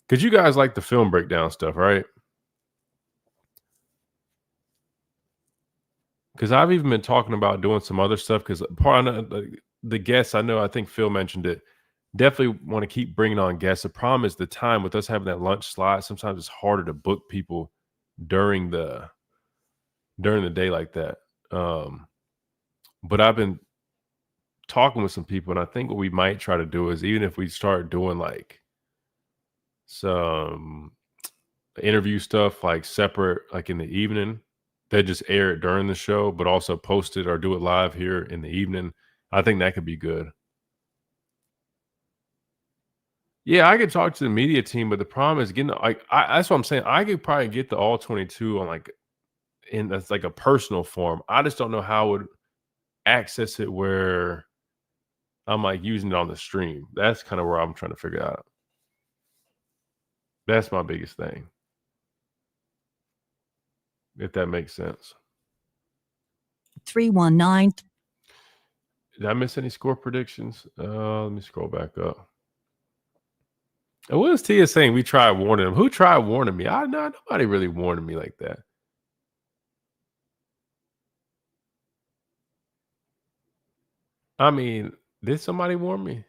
because you guys like the film breakdown stuff, right? Because I've even been talking about doing some other stuff. Because part of the guests, I think Phil mentioned it. Definitely want to keep bringing on guests. The problem is the time with us having that lunch slot. Sometimes it's harder to book people during the day like that. But I've been talking with some people, and I think what we might try to do is, even if we start doing like some interview stuff like separate, like in the evening, they just air it during the show, but also post it or do it live here in the evening. I think that could be good. Yeah, I could talk to the media team, but the problem is getting that's what I'm saying. I could probably get the all 22 on like that's like a personal form. I just don't know how I would access it where I'm like using it on the stream. That's kind of where I'm trying to figure out. That's my biggest thing. If that makes sense. 319. Did I miss any score predictions? Let me scroll back up. And what is Tia saying? We tried warning him. Who tried warning me? Nobody really warned me like that. I mean, did somebody warn me?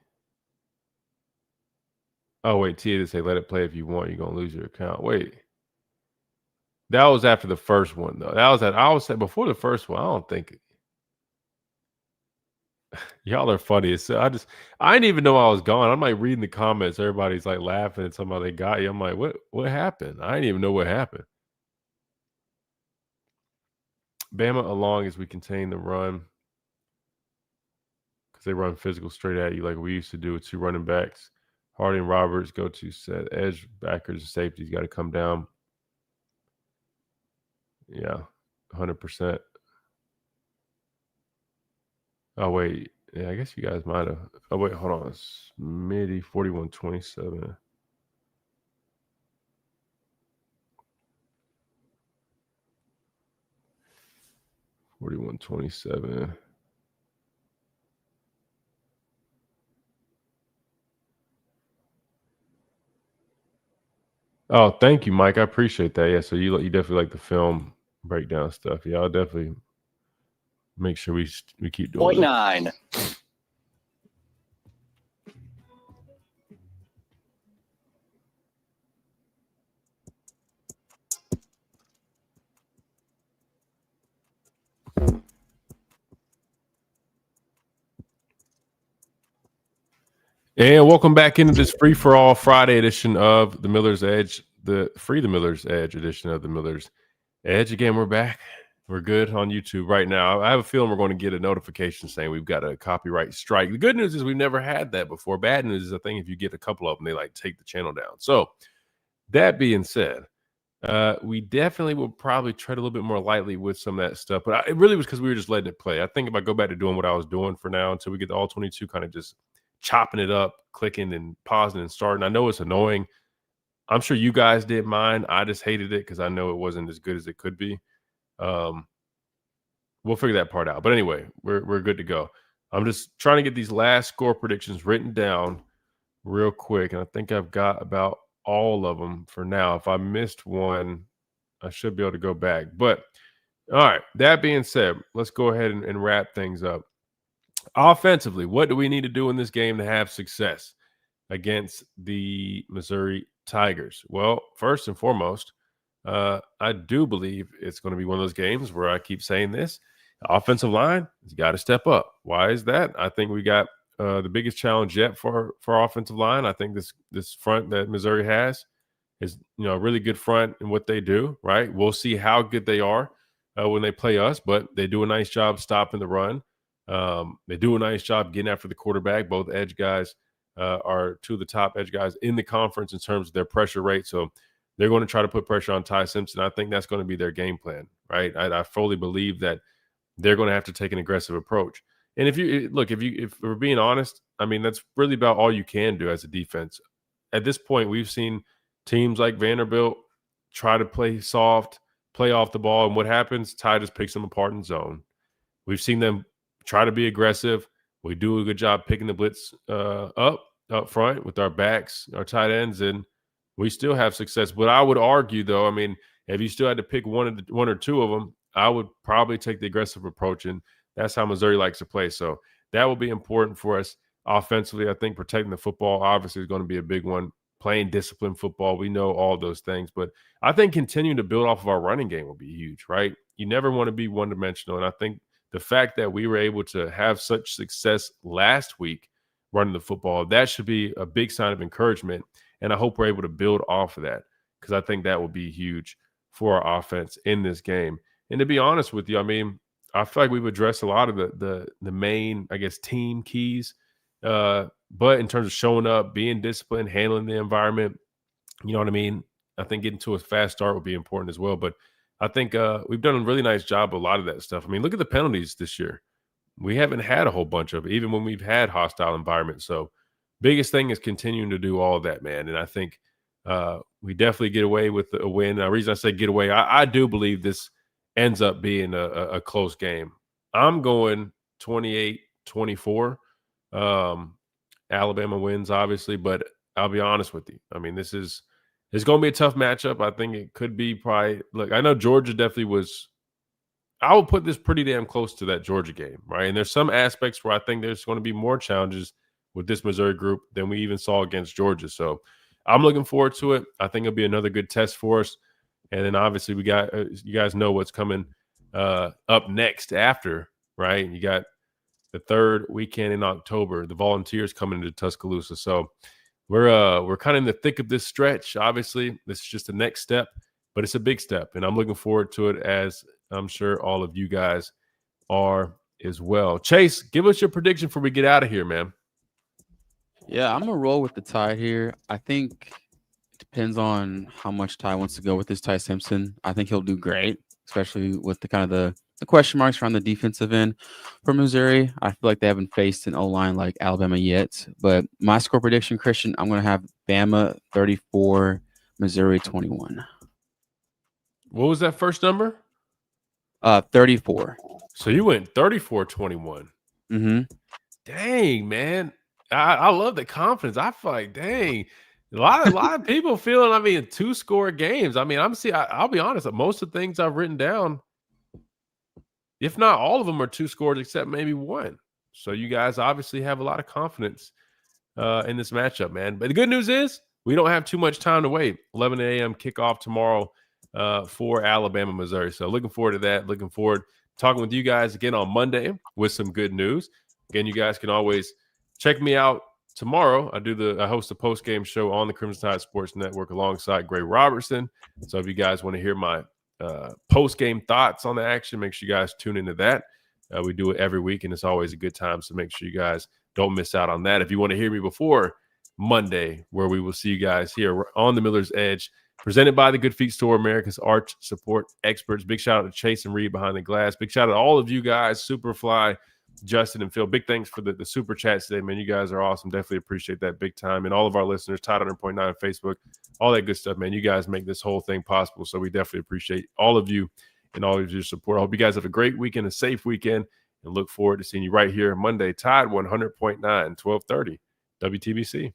Oh, wait, Tia did say, let it play if you want. You're going to lose your account. Wait. That was after the first one, though. I was saying before the first one, I don't think. Y'all are funny. So I didn't even know I was gone. I'm like reading the comments. Everybody's like laughing and somehow they got you. I'm like, what happened? I didn't even know what happened. Bama along as we contain the run. Because they run physical straight at you like we used to do with 2 running backs. Hardy and Roberts go to set. Edge backers and safeties got to come down. Yeah, 100%. Oh, wait. Yeah, I guess you guys might have. Oh, wait, hold on. It's Smitty, 41-27. $41-27. Oh, thank you, Mike. I appreciate that. Yeah, so you definitely like the film breakdown stuff. Yeah, I'll definitely make sure we keep doing 0.9. And welcome back into this free-for-all Friday edition of the Miller's Edge, the Miller's Edge edition of the Miller's Edge. Again, we're back. We're good on YouTube right now. I have a feeling we're going to get a notification saying we've got a copyright strike. The good news is we've never had that before. Bad news is I think if you get a couple of them, they like take the channel down. So that being said, we definitely will probably tread a little bit more lightly with some of that stuff. But it really was because we were just letting it play. I think if I go back to doing what I was doing for now until we get the all 22, kind of just chopping it up, clicking and pausing and starting. I know it's annoying. I'm sure you guys did mine. I just hated it because I know it wasn't as good as it could be. We'll figure that part out. But anyway, we're good to go. I'm just trying to get these last score predictions written down real quick, and I think I've got about all of them for now. If I missed one, I should be able to go back. But all right, that being said, let's go ahead and wrap things up. Offensively, what do we need to do in this game to have success against the Missouri Tigers? Well, first and foremost, I do believe it's going to be one of those games where I keep saying this. The offensive line has got to step up. Why is that? I think we got the biggest challenge yet for our offensive line. I think this front that Missouri has is a really good front in what they do, right? We'll see how good they are when they play us, but they do a nice job stopping the run. They do a nice job getting after the quarterback. Both edge guys are 2 of the top edge guys in the conference in terms of their pressure rate. So they're going to try to put pressure on Ty Simpson. I think that's going to be their game plan, right? I fully believe that they're going to have to take an aggressive approach. And if we're being honest, I mean, that's really about all you can do as a defense. At this point, we've seen teams like Vanderbilt try to play soft, play off the ball, and what happens? Ty just picks them apart in zone. We've seen them try to be aggressive. We do a good job picking the blitz up front with our backs, our tight ends, and we still have success. But I would argue, though, I mean, if you still had to pick one or two of them, I would probably take the aggressive approach, and that's how Missouri likes to play. So that will be important for us offensively. I think protecting the football obviously is going to be a big one. Playing disciplined football, we know all those things. But I think continuing to build off of our running game will be huge, right? You never want to be one-dimensional, and I think the fact that we were able to have such success last week running the football, that should be a big sign of encouragement. And I hope we're able to build off of that, because I think that will be huge for our offense in this game. And to be honest with you, I mean, I feel like we've addressed a lot of the main, I guess, team keys. But in terms of showing up, being disciplined, handling the environment, you know what I mean? I think getting to a fast start would be important as well. But I think we've done a really nice job of a lot of that stuff. I mean, look at the penalties this year. We haven't had a whole bunch of it, even when we've had hostile environments. So biggest thing is continuing to do all of that, man. And I think we definitely get away with a win. The reason I say get away, I do believe this ends up being a close game. I'm going 28-24. Alabama wins, obviously, but I'll be honest with you. I mean, it's going to be a tough matchup. I think it could be probably – look, I know Georgia definitely was – I would put this pretty damn close to that Georgia game, right? And there's some aspects where I think there's going to be more challenges with this Missouri group than we even saw against Georgia. So I'm looking forward to it. I think it'll be another good test for us. And then obviously we got you guys know what's coming up next after, right? You got the third weekend in October, the Volunteers coming into Tuscaloosa. So we're kind of in the thick of this stretch. Obviously, this is just the next step, but it's a big step, and I'm looking forward to it, as I'm sure all of you guys are as well. Chase, give us your prediction before we get out of here, man. Yeah, I'm gonna roll with the Tide here. I think it depends on how much Ty wants to go with this Ty Simpson. I think he'll do great, especially with the kind of the question marks around the defensive end for Missouri. I feel like they haven't faced an O-line like Alabama yet. But my score prediction, Christian, I'm going to have Bama 34, Missouri 21. What was that first number? 34. So you went 34-21. Mm-hmm. Dang, man. I love the confidence. I feel like, dang, a lot of people feeling, I mean, 2-score games. I mean, I'll be honest, most of the things I've written down, if not all of them, are 2 scores except maybe one. So you guys obviously have a lot of confidence in this matchup, man. But the good news is we don't have too much time to wait. 11 a.m. kickoff tomorrow for Alabama, Missouri. So looking forward to that. Looking forward to talking with you guys again on Monday with some good news. Again, you guys can always check me out tomorrow. I host a post-game show on the Crimson Tide Sports Network alongside Gray Robertson. So if you guys want to hear my post-game thoughts on the action, make sure you guys tune into that. We do it every week, and it's always a good time, so make sure you guys don't miss out on that. If you want to hear me before Monday, where we will see you guys here on the Miller's Edge, presented by the Good Feet Store, America's arch support experts. Big shout out to Chase and Reed behind the glass. Big shout out to all of you guys, Superfly, Justin, and Phil. Big thanks for the super chats today, man. You guys are awesome. Definitely appreciate that big time. And all of our listeners, Tide 100.9 on Facebook, all that good stuff, man. You guys make this whole thing possible. So we definitely appreciate all of you and all of your support. I hope you guys have a great weekend, a safe weekend, and look forward to seeing you right here Monday, Tide 100.9, 1230, WTBC.